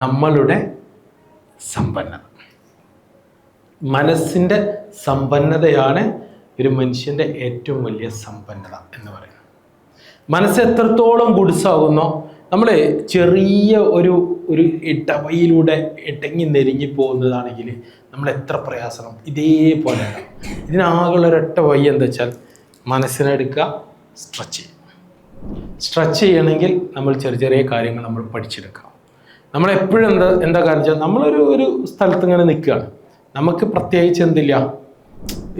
നമ്മളുടെ സമ്പന്നത. മനസ്സിൻ്റെ സമ്പന്നതയാണ് ഒരു മനുഷ്യൻ്റെ ഏറ്റവും വലിയ സമ്പന്നത എന്ന് പറയുന്നത്. മനസ്സ് എത്രത്തോളം ഗുഡ്സാകുന്നോ, നമ്മൾ ചെറിയ ഒരു ഇടവയിലൂടെ ഇടങ്ങി നെരിഞ്ഞു പോകുന്നതാണെങ്കിൽ നമ്മൾ എത്ര പ്രയാസം ഇതേപോലെ. ഇതിനാകുള്ള ഒരൊറ്റ വഴി എന്താ വെച്ചാൽ മനസ്സിനെടുക്കുക, സ്ട്രെച്ച് ചെയ്യണമെങ്കിൽ നമ്മൾ ചെറിയ ചെറിയ കാര്യങ്ങൾ നമ്മൾ പഠിച്ചെടുക്കുക. നമ്മളെപ്പോഴും എന്താ കാര്യം വെച്ചാൽ നമ്മളൊരു സ്ഥലത്ത് ഇങ്ങനെ നിൽക്കുകയാണ്, നമുക്ക് പ്രത്യേകിച്ച് എന്തില്ല,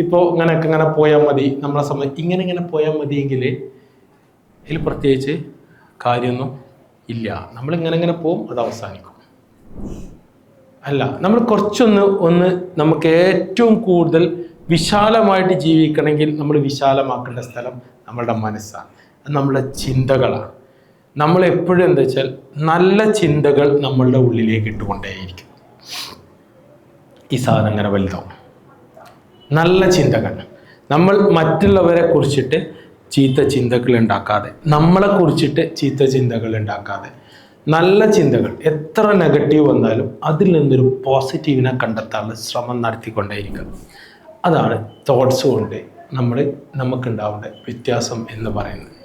ഇപ്പോൾ ഇങ്ങനെ പോയാൽ മതി, നമ്മളെ സംബന്ധിച്ച് ഇങ്ങനെ പോയാൽ മതിയെങ്കിൽ ഇതിൽ പ്രത്യേകിച്ച് കാര്യമൊന്നും ഇല്ല. നമ്മളിങ്ങനെ പോവും, അത് അവസാനിക്കും. അല്ല, നമ്മൾ കുറച്ചൊന്ന് നമുക്ക് ഏറ്റവും കൂടുതൽ വിശാലമായിട്ട് ജീവിക്കണമെങ്കിൽ നമ്മൾ വിശാലമാക്കേണ്ട സ്ഥലം നമ്മളുടെ മനസ്സാണ്, അത് നമ്മളുടെ ചിന്തകളാണ്. നമ്മളെപ്പോഴും എന്താ വെച്ചാൽ നല്ല ചിന്തകൾ നമ്മളുടെ ഉള്ളിലേക്ക് ഇട്ടുകൊണ്ടേയിരിക്കും. ഈ സാധനം ഇങ്ങനെ വലുതാവും. നല്ല ചിന്തകൾ, നമ്മൾ മറ്റുള്ളവരെ കുറിച്ചിട്ട് ചീത്ത ചിന്തകൾ ഉണ്ടാക്കാതെ, നമ്മളെ കുറിച്ചിട്ട് ചീത്ത ചിന്തകൾ ഉണ്ടാക്കാതെ, നല്ല ചിന്തകൾ, എത്ര നെഗറ്റീവ് വന്നാലും അതിൽ നിന്നൊരു പോസിറ്റീവിനെ കണ്ടെത്താനുള്ള ശ്രമം നടത്തിക്കൊണ്ടേയിരിക്കുക. അതാണ് തോട്ട്സ് കൊണ്ട് നമുക്കുണ്ടാവേണ്ട വ്യത്യാസം എന്ന് പറയുന്നത്.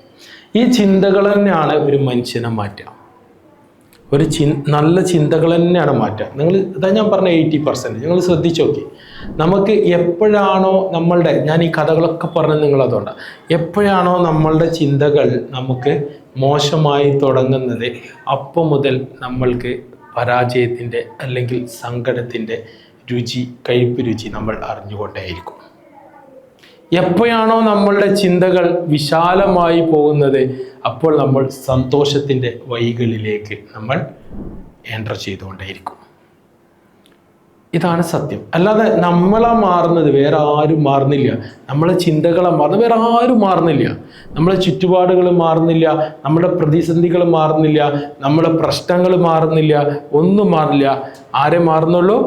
ഈ ചിന്തകൾ തന്നെയാണ് ഒരു മനുഷ്യനെ മാറ്റുക. നല്ല ചിന്തകൾ തന്നെയാണ് മാറ്റുക. അതാ ഞാൻ പറഞ്ഞ 80%. നിങ്ങൾ ശ്രദ്ധിച്ചു നോക്കി, നമുക്ക് എപ്പോഴാണോ ഞാൻ ഈ കഥകളൊക്കെ പറഞ്ഞത് നിങ്ങളതുകൊണ്ടാണ്, എപ്പോഴാണോ നമ്മളുടെ ചിന്തകൾ നമുക്ക് മോശമായി തുടങ്ങുന്നത്, അപ്പം മുതൽ നമ്മൾക്ക് പരാജയത്തിൻ്റെ അല്ലെങ്കിൽ സങ്കടത്തിൻ്റെ കയ്പ് രുചി നമ്മൾ അറിഞ്ഞുകൊണ്ടേയിരിക്കും. എപ്പോഴാണോ നമ്മളുടെ ചിന്തകൾ വിശാലമായി പോകുന്നത്, അപ്പോൾ നമ്മൾ സന്തോഷത്തിൻ്റെ വഴികളിലേക്ക് നമ്മൾ എൻ്റർ ചെയ്തുകൊണ്ടേയിരിക്കും. ഇതാണ് സത്യം. അല്ലാതെ നമ്മളെ മാറുന്നത് വേറെ ആരും മാറുന്നില്ല, നമ്മളെ ചിന്തകളെ മാറുന്നത് വേറെ ആരും മാറുന്നില്ല, നമ്മളെ ചുറ്റുപാടുകൾ മാറുന്നില്ല, നമ്മുടെ പ്രതിസന്ധികൾ മാറുന്നില്ല, നമ്മുടെ പ്രശ്നങ്ങൾ മാറുന്നില്ല, ഒന്നും മാറില്ല. ആരെ മാറുന്നുള്ളൂ?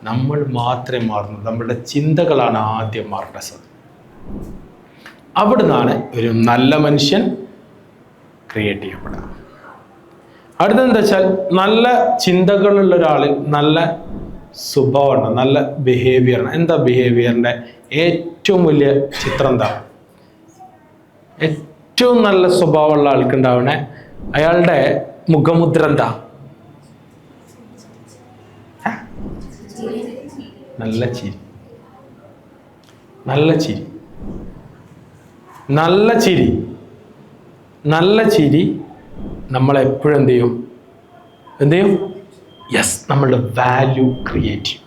നമ്മൾ മാത്രമേ മാറുന്നു. നമ്മളുടെ ചിന്തകളാണ് ആദ്യം മാറേണ്ടത്. അവിടുന്നാണ് ഒരു നല്ല മനുഷ്യൻ ക്രിയേറ്റ് ചെയ്യപ്പെടുക. അടുത്തെന്താ വെച്ചാൽ നല്ല ചിന്തകളുള്ള ഒരാളിൽ നല്ല സ്വഭാവമാണ്, നല്ല ബിഹേവിയറാണ്. എന്താ ബിഹേവിയറിൻ്റെ ഏറ്റവും വലിയ ചിത്രം എന്താ? ഏറ്റവും നല്ല സ്വഭാവമുള്ള ആൾക്കുണ്ടാവണേ അയാളുടെ മുഖമുദ്ര എന്താ? നല്ല ചിരി. നല്ല ചിരി, നല്ല ചിരി, നല്ല ചിരി നമ്മളെപ്പോഴും എന്ത് ചെയ്യും? യെസ്, നമ്മളുടെ വാല്യൂ ക്രിയേറ്റ് ചെയ്യും.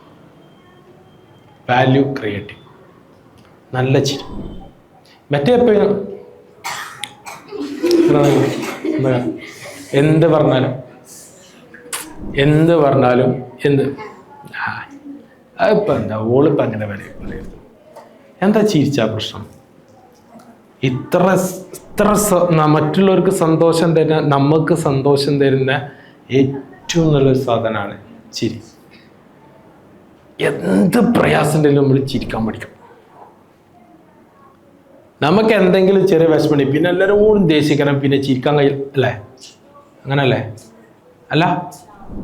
നല്ല ചിരി. മറ്റേ എപ്പോഴും എന്ത് പറഞ്ഞാലും അതിപ്പോൾ എന്താ ഓളിപ്പോൾ അങ്ങനെ പറയുന്നത്, എന്താ ചിരിച്ചാ പ്രശ്നം? ഇത്ര മറ്റുള്ളവർക്ക് സന്തോഷം തരുന്ന, നമുക്ക് സന്തോഷം തരുന്ന ഏറ്റവും നല്ലൊരു സാധനമാണ് ചിരി. എന്ത് പ്രയാസമുണ്ടെങ്കിലും നമ്മൾ ചിരിക്കാൻ പഠിക്കും. നമുക്ക് എന്തെങ്കിലും ചെറിയ വിഷമണി പിന്നെ എല്ലാവരോടും ദേഷ്യക്കണം, പിന്നെ ചിരിക്കാൻ കഴിയും അല്ലേ? അങ്ങനല്ലേ? അല്ല,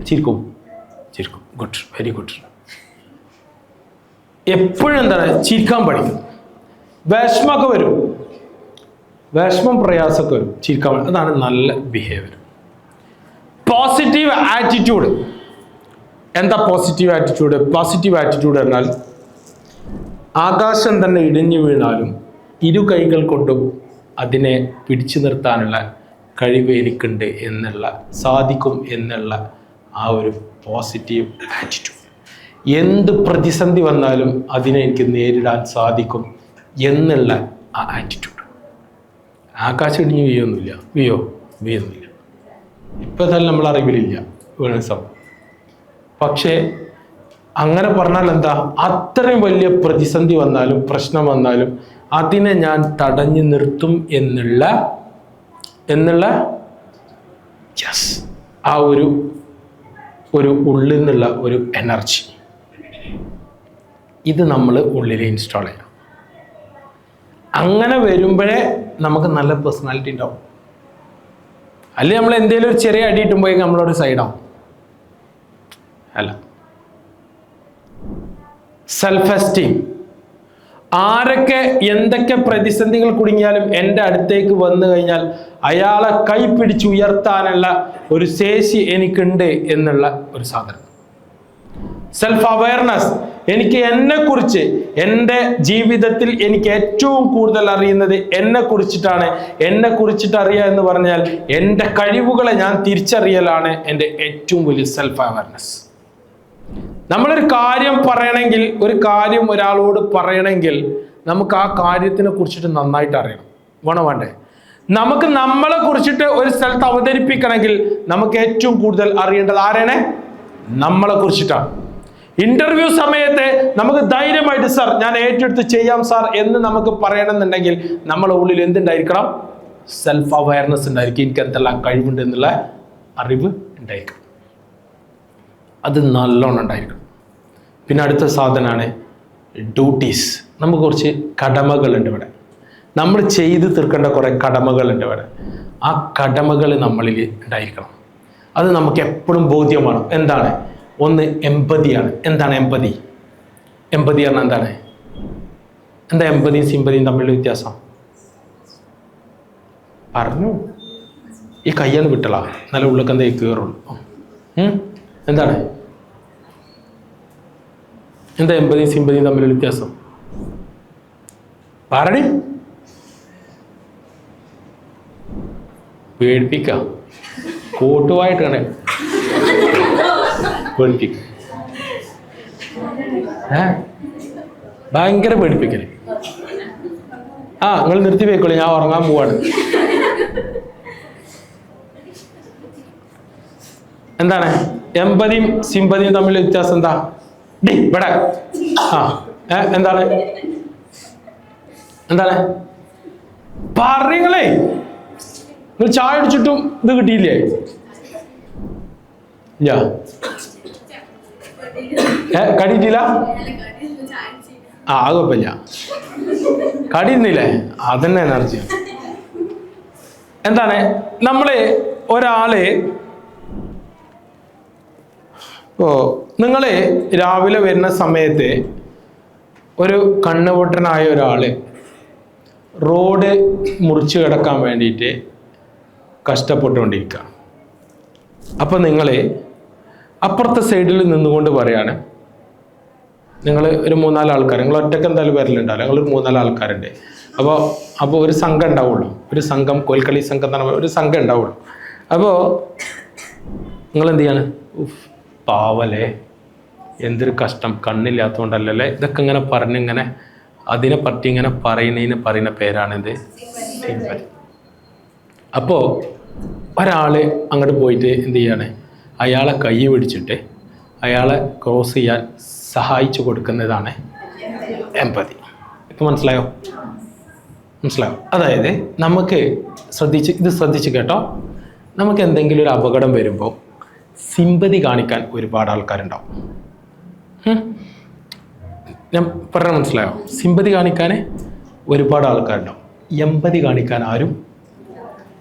ചിരിക്കും. Good, very good. എപ്പോഴും എന്താണ്, ചിരിക്കാൻ പഠിക്കും. വിഷമമൊക്കെ വരും, വിഷമം പ്രയാസമൊക്കെ വരും, ചിരിക്കാൻ പഠിക്കും. അതാണ് നല്ല ബിഹേവിയർ. Positive attitude. എന്താ പോസിറ്റീവ് ആറ്റിറ്റ്യൂഡ്? പോസിറ്റീവ് ആറ്റിറ്റ്യൂഡ് എന്നാൽ ആകാശം തന്നെ ഇടിഞ്ഞു വീണാലും ഇരു കൈകൾ കൊണ്ടും അതിനെ പിടിച്ചു നിർത്താനുള്ള കഴിവ് എനിക്കുണ്ട് സാധിക്കും എന്നുള്ള ആ ഒരു പോസിറ്റീവ് ആറ്റിറ്റ്യൂഡ്. എന്ത് പ്രതിസന്ധി വന്നാലും അതിനെ എനിക്ക് നേരിടാൻ സാധിക്കും എന്നുള്ള ആ ആറ്റിറ്റ്യൂഡ്. ആകാശം ഇടിഞ്ഞ് വീയൊന്നുമില്ല. ഇപ്പം തന്നെ നമ്മൾ അറിവിലില്ല വീണ സംഭവം. പക്ഷേ അങ്ങനെ പറഞ്ഞാൽ എന്താ, അത്രയും വലിയ പ്രതിസന്ധി വന്നാലും പ്രശ്നം വന്നാലും അതിനെ ഞാൻ തടഞ്ഞു നിർത്തും എന്നുള്ള യെസ്, ആ ഒരു ഉള്ളിൽ നിന്നുള്ള ഒരു എനർജി, ഇത് നമ്മൾ ഉള്ളിൽ ഇൻസ്റ്റാൾ ചെയ്യണം. അങ്ങനെ വരുമ്പോഴേ നമുക്ക് നല്ല പേഴ്സണാലിറ്റി ഉണ്ടാവും. അല്ലെങ്കിൽ നമ്മൾ എന്തെങ്കിലും ഒരു ചെറിയ അടി കിട്ടുമ്പോഴേക്കും നമ്മളൊരു സൈഡാവും. അല്ല. Self esteem. ആരൊക്കെ എന്തൊക്കെ പ്രതിസന്ധികൾ കുടുങ്ങിയാലും എൻ്റെ അടുത്തേക്ക് വന്നു കഴിഞ്ഞാൽ അയാളെ കൈ പിടിച്ച് ഉയർത്താനുള്ള ഒരു ശേഷി എനിക്കുണ്ട് എന്നുള്ള ഒരു സാധനം. Self awareness. എനിക്ക് എന്നെക്കുറിച്ച്, എൻ്റെ ജീവിതത്തിൽ എനിക്ക് ഏറ്റവും കൂടുതൽ അറിയുന്നത് എന്നെ കുറിച്ചിട്ടാണ്. എന്നെ കുറിച്ചിട്ട് അറിയുക എന്ന് പറഞ്ഞാൽ എൻ്റെ കഴിവുകളെ ഞാൻ തിരിച്ചറിയലാണ് എൻ്റെ ഏറ്റവും വലിയ സെൽഫ് അവയർനെസ്. നമ്മളൊരു കാര്യം പറയണമെങ്കിൽ, ഒരു കാര്യം ഒരാളോട് പറയണമെങ്കിൽ നമുക്ക് ആ കാര്യത്തിനെ കുറിച്ചിട്ട് നന്നായിട്ട് അറിയണം. വേണ്ടേ? നമുക്ക് നമ്മളെ കുറിച്ചിട്ട് ഒരു സ്ഥലത്ത് അവതരിപ്പിക്കണമെങ്കിൽ നമുക്ക് ഏറ്റവും കൂടുതൽ അറിയേണ്ടത് ആരാണ്? നമ്മളെ കുറിച്ചിട്ടാണ്. ഇന്റർവ്യൂ സമയത്ത് നമുക്ക് ധൈര്യമായിട്ട് സാർ ഞാൻ ഏറ്റെടുത്ത് ചെയ്യാം സാർ എന്ന് നമുക്ക് പറയണമെന്നുണ്ടെങ്കിൽ നമ്മളെ ഉള്ളിൽ എന്തുണ്ടായിരിക്കണം? സെൽഫ് അവയർനെസ് ഉണ്ടായിരിക്കും. എനിക്ക് എന്തെല്ലാം കഴിവുണ്ട് എന്നുള്ള അറിവ് ഉണ്ടായിരിക്കണം. അത് നല്ലോണം ഉണ്ടായിരിക്കണം. പിന്നെ അടുത്ത സാധനമാണ് ഡ്യൂട്ടീസ്. നമുക്ക് കുറച്ച് കടമകളുണ്ട് ഇവിടെ. നമ്മൾ ചെയ്ത് തീർക്കേണ്ട കുറേ കടമകളുണ്ട് ഇവിടെ. ആ കടമകൾ നമ്മളിൽ ഉണ്ടായിരിക്കണം. അത് നമുക്ക് എപ്പോഴും ബോധ്യമാണ്. എന്താണ്? ഒന്ന് എമ്പതിയാണ്. എന്താണ് എമ്പതി? എമ്പതി പറഞ്ഞാൽ എന്താണ്? എന്താ എമ്പതിയും സിമ്പതിയും തമ്മിലുള്ള വ്യത്യാസം? പറഞ്ഞു. ഈ കയ്യാന്ന് വിട്ടളാ, നല്ല ഉള്ളിൽ കയറുള്ളൂ. എന്താണ്? എന്താ എമ്പതിയും സിമ്പതിയും തമ്മിലുള്ള വ്യത്യാസം? പറടി. പേടിപ്പിക്ക, കോട്ടുവായിട്ട് കാണേ പേടിപ്പിക്ക. ഭയങ്കര പേടിപ്പിക്കല്. നിങ്ങൾ നിർത്തി പോയിക്കോളൂ, ഞാൻ ഉറങ്ങാൻ പോവാണ്. എന്താണ് എമ്പതിയും സിമ്പതിയും തമ്മിലുള്ള വ്യത്യാസം? എന്താ ഇവിടെ? എന്താണ്? എന്താണ് പറയങ്ങളേ? നിങ്ങൾ ചായ അടിച്ചിട്ടും ഇത് കിട്ടിയില്ലേ? ഇല്ല, കടിയിട്ടില്ല. അത് കുഴപ്പമില്ല. കടിയുന്നില്ലേ? അതന്നെ എനർജി. എന്താണ് നമ്മള് ഒരാള് നിങ്ങൾ രാവിലെ വരുന്ന സമയത്ത് ഒരു കണ്ണുപൊട്ടനായ ഒരാള് റോഡ് മുറിച്ച് കിടക്കാൻ വേണ്ടിയിട്ട് കഷ്ടപ്പെട്ടുകൊണ്ടിരിക്കുക. അപ്പം നിങ്ങൾ അപ്പുറത്തെ സൈഡിൽ നിന്നുകൊണ്ട് പറയാണ്, നിങ്ങൾ ഒരു 3-4 ആൾക്കാർ, നിങ്ങൾ ഒറ്റയ്ക്ക് എന്തായാലും വരലുണ്ടാവില്ല, നിങ്ങളൊരു 3-4 ആൾക്കാരുണ്ട്. അപ്പോൾ ഒരു സംഘം ഉണ്ടാവുള്ളൂ. ഒരു സംഘം, കോൽക്കളി സംഘം എന്ന് പറഞ്ഞാൽ ഒരു സംഘം ഉണ്ടാവുള്ളൂ. അപ്പോൾ നിങ്ങൾ എന്ത് ചെയ്യാണ്? പാവലേ, എന്തൊരു കഷ്ടം, കണ്ണില്ലാത്തതുകൊണ്ടല്ലേ. ഇതൊക്കെ ഇങ്ങനെ പറഞ്ഞിങ്ങനെ അതിനെ പറ്റി ഇങ്ങനെ പറയുന്ന പേരാണിത് സിമ്പതി. അപ്പോൾ ഒരാൾ അങ്ങോട്ട് പോയിട്ട് എന്ത് ചെയ്യാണ്? അയാളെ കൈ പിടിച്ചിട്ട് അയാളെ ക്രോസ് ചെയ്യാൻ സഹായിച്ചു കൊടുക്കുന്നതാണ് എമ്പതി. ഇപ്പം മനസ്സിലായോ? അതായത് നമുക്ക് ശ്രദ്ധിച്ച് കേട്ടോ. നമുക്ക് എന്തെങ്കിലും ഒരു അപകടം വരുമ്പോൾ സിമ്പതി കാണിക്കാൻ ഒരുപാട് ആൾക്കാരുണ്ടാവും. ഞാൻ പറഞ്ഞ മനസ്സിലായോ? സിമ്പതി കാണിക്കാൻ ഒരുപാട് ആൾക്കാരുണ്ടാവും. എമ്പതി കാണിക്കാൻ ആരും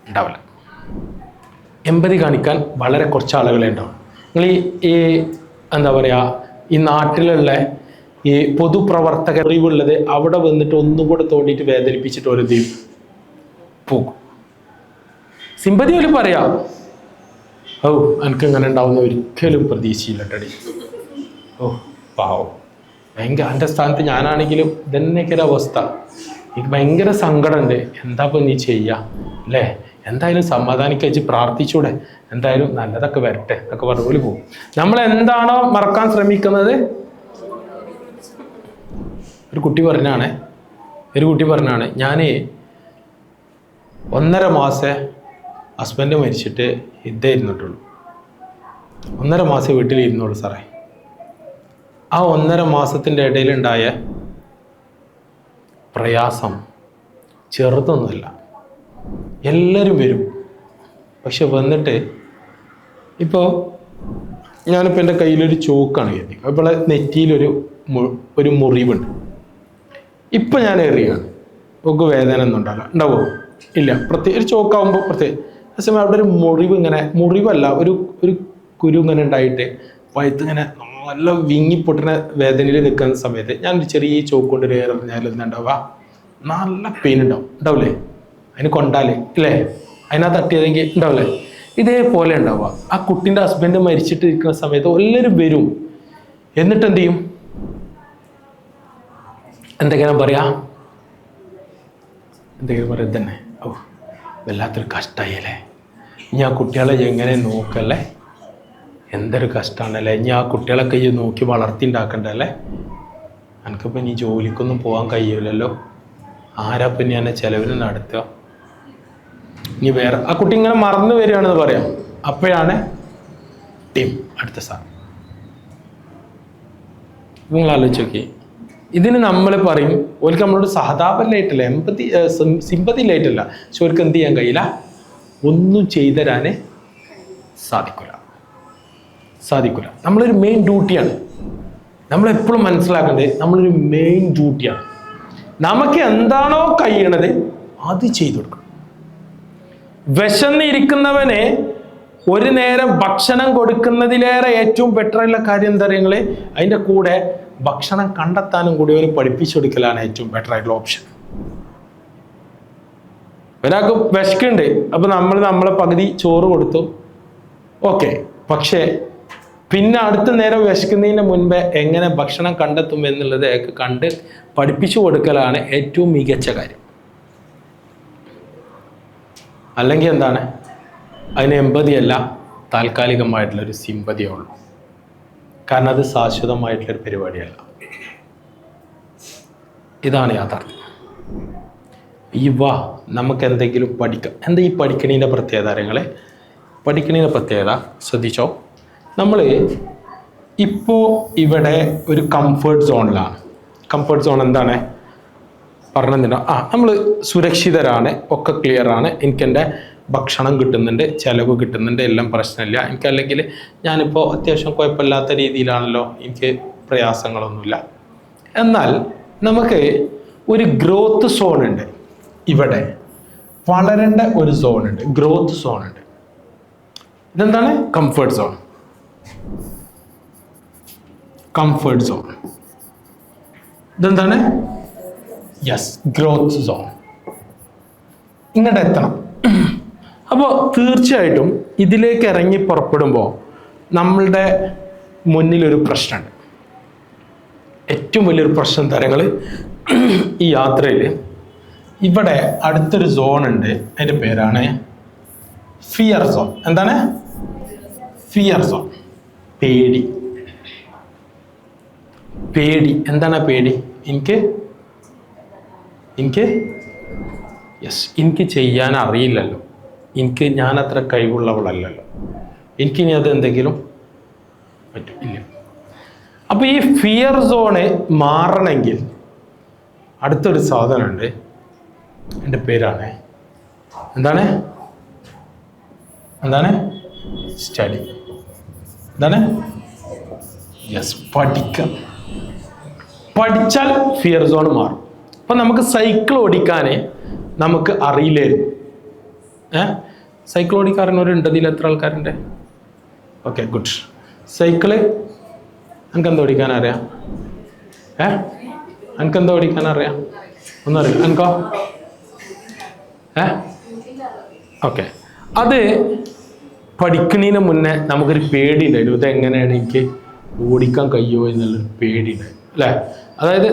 ഉണ്ടാവില്ല. എമ്പതി കാണിക്കാൻ വളരെ കുറച്ച് ആളുകളെ ഉണ്ടാവും. നിങ്ങൾ ഈ എന്താ പറയുക, ഈ നാട്ടിലുള്ള ഈ പൊതുപ്രവർത്തകർ അറിവുള്ളത് അവിടെ വന്നിട്ട് ഒന്നും കൂടെ തോണ്ടിയിട്ട് വേദനിപ്പിച്ചിട്ട് ഒരു പോകും. സിമ്പതി പോലും പറയാം, എനിക്ക് ഇങ്ങനെ ഉണ്ടാവുന്ന ഒരിക്കലും പ്രതീക്ഷയില്ലട്ടടി. പാവം, ഭയങ്കര എൻ്റെ സ്ഥാനത്ത് ഞാനാണെങ്കിലും ഇതന്നെയൊക്കെ ഒരു അവസ്ഥ. എനിക്ക് ഭയങ്കര സങ്കടമുണ്ട്. എന്താ ഇപ്പം നീ ചെയ്യുക അല്ലേ? എന്തായാലും സമാധാനിക്കച്ച് പ്രാർത്ഥിച്ചൂടെ, എന്തായാലും നല്ലതൊക്കെ വരട്ടെ എന്നൊക്കെ പറഞ്ഞ പോകും. നമ്മൾ എന്താണോ മറക്കാൻ ശ്രമിക്കുന്നത്. ഒരു കുട്ടി പറഞ്ഞാണ് ഞാൻ 1.5 മാസം ഹസ്ബൻഡ് മരിച്ചിട്ട് ഇരുന്നിട്ടുള്ളൂ. 1.5 മാസം വീട്ടിലിരുന്നുള്ളൂ സാറേ. ആ 1.5 മാസത്തിൻ്റെ ഇടയിലുണ്ടായ പ്രയാസം ചെറുതൊന്നുമല്ല. എല്ലാവരും വരും, പക്ഷെ വന്നിട്ട് ഇപ്പോൾ ഞാനിപ്പോൾ എൻ്റെ കയ്യിലൊരു ചോക്കാണ് കരുതി, അപ്പോൾ നെറ്റിയിലൊരു മുറിവുണ്ട്. ഇപ്പം ഞാൻ എറിയാണ്, ഒക്കെ വേദന ഒന്നും ഉണ്ടാവുമോ? ഇല്ല. ഒരു ചോക്കാവുമ്പോൾ പ്രത്യേകം. അതേസമയം അവിടെ ഒരു മുറിവ്, ഇങ്ങനെ മുറിവല്ല, ഒരു കുരു ഇങ്ങനെ ഉണ്ടായിട്ട് പഴുത്തിങ്ങനെ നല്ല വിങ്ങിപ്പൊട്ടുന്ന വേദനയിൽ നിൽക്കുന്ന സമയത്ത് ഞാനൊരു ചെറിയ ചോക്ക് കൊണ്ട് എറിഞ്ഞാൽ എന്താണ്ടാവുക, നല്ല പെയിൻ ഉണ്ടാവില്ലേ? അതിന് കൊണ്ടാലേ ഇല്ലേ, അതിനകത്ത് തട്ടിയതെങ്കിൽ ഉണ്ടാവില്ലേ? ഇതേപോലെ ഉണ്ടാവുക. ആ കുട്ടീൻ്റെ ഹസ്ബൻഡ് മരിച്ചിട്ട് ഇരിക്കുന്ന സമയത്ത് എല്ലാവരും വരും. എന്നിട്ട് എന്ത് ചെയ്യും? എന്തെങ്കിലും പറയാ തന്നെ, ഓ വല്ലാത്തൊരു കഷ്ടമായില്ലേ, ഇനി ആ കുട്ടികളെ എങ്ങനെ നോക്കല്ലേ, എന്തൊരു കഷ്ടമാണല്ലേ, ഇനി ആ കുട്ടികളൊക്കെ ഈ നോക്കി വളർത്തി ഉണ്ടാക്കണ്ടല്ലേ, എനിക്കിപ്പോൾ ഇനി ജോലിക്കൊന്നും പോകാൻ കഴിയില്ലല്ലോ, ആരാപ്പം ഇനി എന്നെ ചിലവിന് നടത്തുക, ഇനി വേറെ. ആ കുട്ടി ഇങ്ങനെ മറന്നു വരികയാണെന്ന് പറയാം. അപ്പോഴാണ് ടീം അടുത്ത സാർ. നിങ്ങൾ ആലോചിച്ച് നോക്കി, ഇതിന് നമ്മൾ പറയും ഓർക്ക് നമ്മളോട് സഹതാപല്ലായിട്ടില്ല, സിമ്പതി ഇല്ലായിട്ടില്ല, പക്ഷെ ഓർക്ക് എന്ത് ചെയ്യാൻ കഴിയില്ല, ഒന്നും ചെയ്തുതരാൻ സാധിക്കില്ല. നമ്മളൊരു മെയിൻ ഡ്യൂട്ടിയാണ്, നമ്മളെപ്പോഴും മനസ്സിലാക്കേണ്ടത് നമ്മളൊരു മെയിൻ ഡ്യൂട്ടിയാണ്. നമുക്ക് എന്താണോ കഴിയണത് അത് ചെയ്തു കൊടുക്കണം. വിശന്നിരിക്കുന്നവനെ ഒരു നേരം ഭക്ഷണം കൊടുക്കുന്നതിലേറെ ഏറ്റവും ബെറ്ററായിട്ടുള്ള കാര്യം എന്താ പറയുക, അതിൻ്റെ കൂടെ ഭക്ഷണം കണ്ടെത്താനും കൂടി ഒരു പഠിപ്പിച്ചു കൊടുക്കലാണ് ഏറ്റവും ബെറ്ററായിട്ടുള്ള ഓപ്ഷൻ. ഒരാൾക്ക് വിശക്കുണ്ട്, അപ്പൊ നമ്മളെ പകുതി ചോറ് കൊടുത്തു, ഓക്കെ. പക്ഷേ പിന്നെ അടുത്ത നേരം വിശക്കുന്നതിന് മുൻപേ എങ്ങനെ ഭക്ഷണം കണ്ടെത്തും എന്നുള്ളത് അയാൾക്ക് കണ്ട് പഠിപ്പിച്ചു കൊടുക്കലാണ് ഏറ്റവും മികച്ച കാര്യം. അല്ലെങ്കിൽ എന്താണ്, അതിന് എമ്പതിയല്ല, താൽക്കാലികമായിട്ടുള്ളൊരു സിമ്പതിയേ ഉള്ളൂ. കാരണം അത് ശാശ്വതമായിട്ടുള്ളൊരു പരിപാടിയല്ല. ഇതാണ് യാഥാർത്ഥ്യം. നമുക്ക് എന്തെങ്കിലും പഠിക്കാം. എന്താ ഈ പഠിക്കണീൻ്റെ പ്രത്യേകത? പഠിക്കണീൻ്റെ പ്രത്യേകത ശ്രദ്ധിച്ചോ. നമ്മൾ ഇപ്പോൾ ഇവിടെ ഒരു കംഫേർട്ട് സോണിലാണ്. കംഫേർട്ട് സോൺ എന്താണ് പറഞ്ഞിട്ടുണ്ടോ? നമ്മൾ സുരക്ഷിതരാണ്, ഒക്കെ ക്ലിയറാണ്, എനിക്കെൻ്റെ ഭക്ഷണം കിട്ടുന്നുണ്ട്, ചിലവ് കിട്ടുന്നുണ്ട്, എല്ലാം പ്രശ്നമില്ല. എനിക്കല്ലെങ്കിൽ ഞാനിപ്പോൾ അത്യാവശ്യം കുഴപ്പമില്ലാത്ത രീതിയിലാണല്ലോ, എനിക്ക് പ്രയാസങ്ങളൊന്നുമില്ല. എന്നാൽ നമുക്ക് ഒരു ഗ്രോത്ത് സോണുണ്ട്, ഇവിടെ വളരേണ്ട ഒരു സോണുണ്ട്, ഗ്രോത്ത് സോണുണ്ട്. ഇതെന്താണ്? Comfort zone. കംഫേർട്ട് സോൺ ഇതെന്താണ്? Yes, growth zone. ഇങ്ങോട്ട് എത്തണം. അപ്പോൾ തീർച്ചയായിട്ടും ഇതിലേക്ക് ഇറങ്ങി പുറപ്പെടുമ്പോൾ നമ്മളുടെ മുന്നിലൊരു പ്രശ്നമുണ്ട്. ഏറ്റവും വലിയൊരു പ്രശ്നം തരങ്ങൾ ഈ യാത്രയിൽ ഇവിടെ അടുത്തൊരു സോൺ ഉണ്ട്, അതിൻ്റെ പേരാണ് ഫിയർ സോൺ. എന്താണ് ഫിയർ സോൺ? പേടി. എന്താണ് പേടി? എനിക്ക് ചെയ്യാൻ അറിയില്ലല്ലോ, ഞാൻ അത്ര കഴിവുള്ളവളല്ലല്ലോ, എനിക്കിനി അത് എന്തെങ്കിലും പറ്റില്ല. അപ്പോൾ ഈ ഫിയർ സോണ് മാറണമെങ്കിൽ അടുത്തൊരു സാധനമുണ്ട്, എൻ്റെ പേരാണ് എന്താണ് സ്റ്റഡി. എന്താണ്? യെസ്, പഠിച്ചാൽ ഫിയർ സോൺ മാറും. അപ്പം നമുക്ക് സൈക്കിൾ ഓടിക്കാൻ നമുക്ക് അറിയില്ലായിരുന്നു. സൈക്കിൾ ഓടിക്കാരനവരുണ്ട് ഇതിൽ? എത്ര ആൾക്കാരുണ്ട്? Okay, good. സൈക്കിള് എനിക്കെന്താ ഓടിക്കാൻ അറിയാം? എനിക്കെന്താ ഓടിക്കാൻ അറിയാം? ഒന്നും അറിയാം? എനിക്കോ? ഓക്കെ. അത് പഠിക്കുന്നതിന് മുന്നേ നമുക്കൊരു പേടിയുണ്ടായിരുന്നു, ഇതെങ്ങനെയാണ് എനിക്ക് ഓടിക്കാൻ കഴിയുമോ എന്നുള്ളൊരു പേടിയുണ്ടായിരുന്നു, അല്ലേ? അതായത്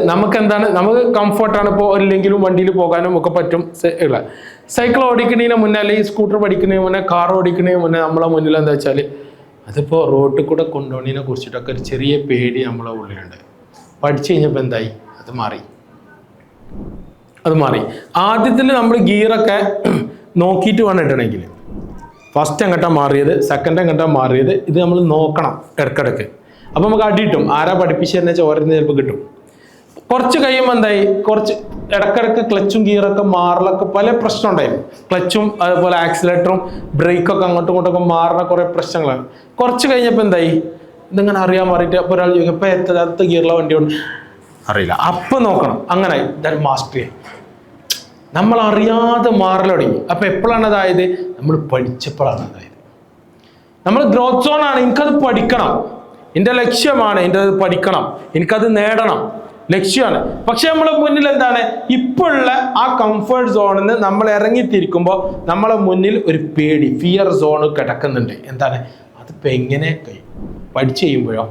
നമുക്ക് കംഫർട്ടാണ്, ഇപ്പോൾ ഇല്ലെങ്കിലും വണ്ടിയിൽ പോകാനും ഒക്കെ പറ്റും. സൈക്കിൾ ഓടിക്കുന്നതിന് മുന്നേ അല്ലെങ്കിൽ സ്കൂട്ടർ പഠിക്കുന്നതിന് മുന്നേ, കാർ ഓടിക്കുന്നതിന് മുന്നേ നമ്മളെ മുന്നിൽ എന്താ വെച്ചാൽ അതിപ്പോൾ റോഡിൽ കൂടെ കൊണ്ടുപോകുന്നതിനെ കുറിച്ചിട്ടൊക്കെ ഒരു ചെറിയ പേടി നമ്മളെ ഉള്ളിലുണ്ട്. പഠിച്ചു കഴിഞ്ഞപ്പോൾ എന്തായി? അത് മാറി. ആദ്യത്തിൽ നമ്മൾ ഗിയറൊക്കെ നോക്കിയിട്ട് വേണം ഇടണമെങ്കിൽ. ഫസ്റ്റ് എങ്ങോട്ടാണ് മാറിയത്, സെക്കൻഡ് എങ്ങോട്ടാണ് മാറിയത്, ഇത് നമ്മൾ നോക്കണം ഇടക്കിടക്ക്. അപ്പം നമുക്ക് അടി കിട്ടും. ആരാ പഠിപ്പിച്ചതെന്ന് വെച്ചാൽ ഓരോന്ന് ചിലപ്പോൾ കിട്ടും. കുറച്ച് കഴിയുമ്പോൾ എന്തായി, കുറച്ച് ഇടക്കിടക്ക് ക്ലച്ചും ഗിയറൊക്കെ മാറലൊക്കെ പല പ്രശ്നം ഉണ്ടായിരുന്നു. ക്ലച്ചും അതുപോലെ ആക്സിലേറ്ററും ബ്രേക്കൊക്കെ അങ്ങോട്ടും ഇങ്ങോട്ടൊക്കെ മാറുന്ന കുറേ പ്രശ്നങ്ങളാണ്. കുറച്ച് കഴിഞ്ഞപ്പോൾ എന്തായി, ഇതിങ്ങനെ അറിയാൻ മാറിയിട്ട് അപ്പോൾ ഒരാൾ ചോദിക്കും, ഇപ്പോൾ എത്ര ഗിയറുള്ള വണ്ടി കൊണ്ട് അറിയില്ല, അപ്പം നോക്കണം. അങ്ങനെ മാസ്റ്ററി നമ്മൾ അറിയാതെ മാറൽ തുടങ്ങി. അപ്പം എപ്പോഴാണ് അതായത്? നമ്മൾ പഠിച്ചപ്പോഴാണ് അതായത്. നമ്മൾ ഗ്രോത്ത് സോൺ ആണ്, എനിക്കത് പഠിക്കണം. എൻ്റെ ലക്ഷ്യമാണ്, എൻ്റെ അത് പഠിക്കണം, എനിക്കത് നേടണം, ലക്ഷ്യമാണ്. പക്ഷെ നമ്മളെ മുന്നിൽ എന്താണ്, ഇപ്പോഴുള്ള ആ കംഫർട്ട് സോണിൽ നിന്ന് നമ്മൾ ഇറങ്ങിത്തിരിക്കുമ്പോൾ നമ്മളെ മുന്നിൽ ഒരു പേടി, ഫിയർ സോൺ കിടക്കുന്നുണ്ട്. എന്താണ് അതിപ്പോൾ എങ്ങനെ കഴിയും? പഠിച്ചു കഴിയുമ്പോഴോ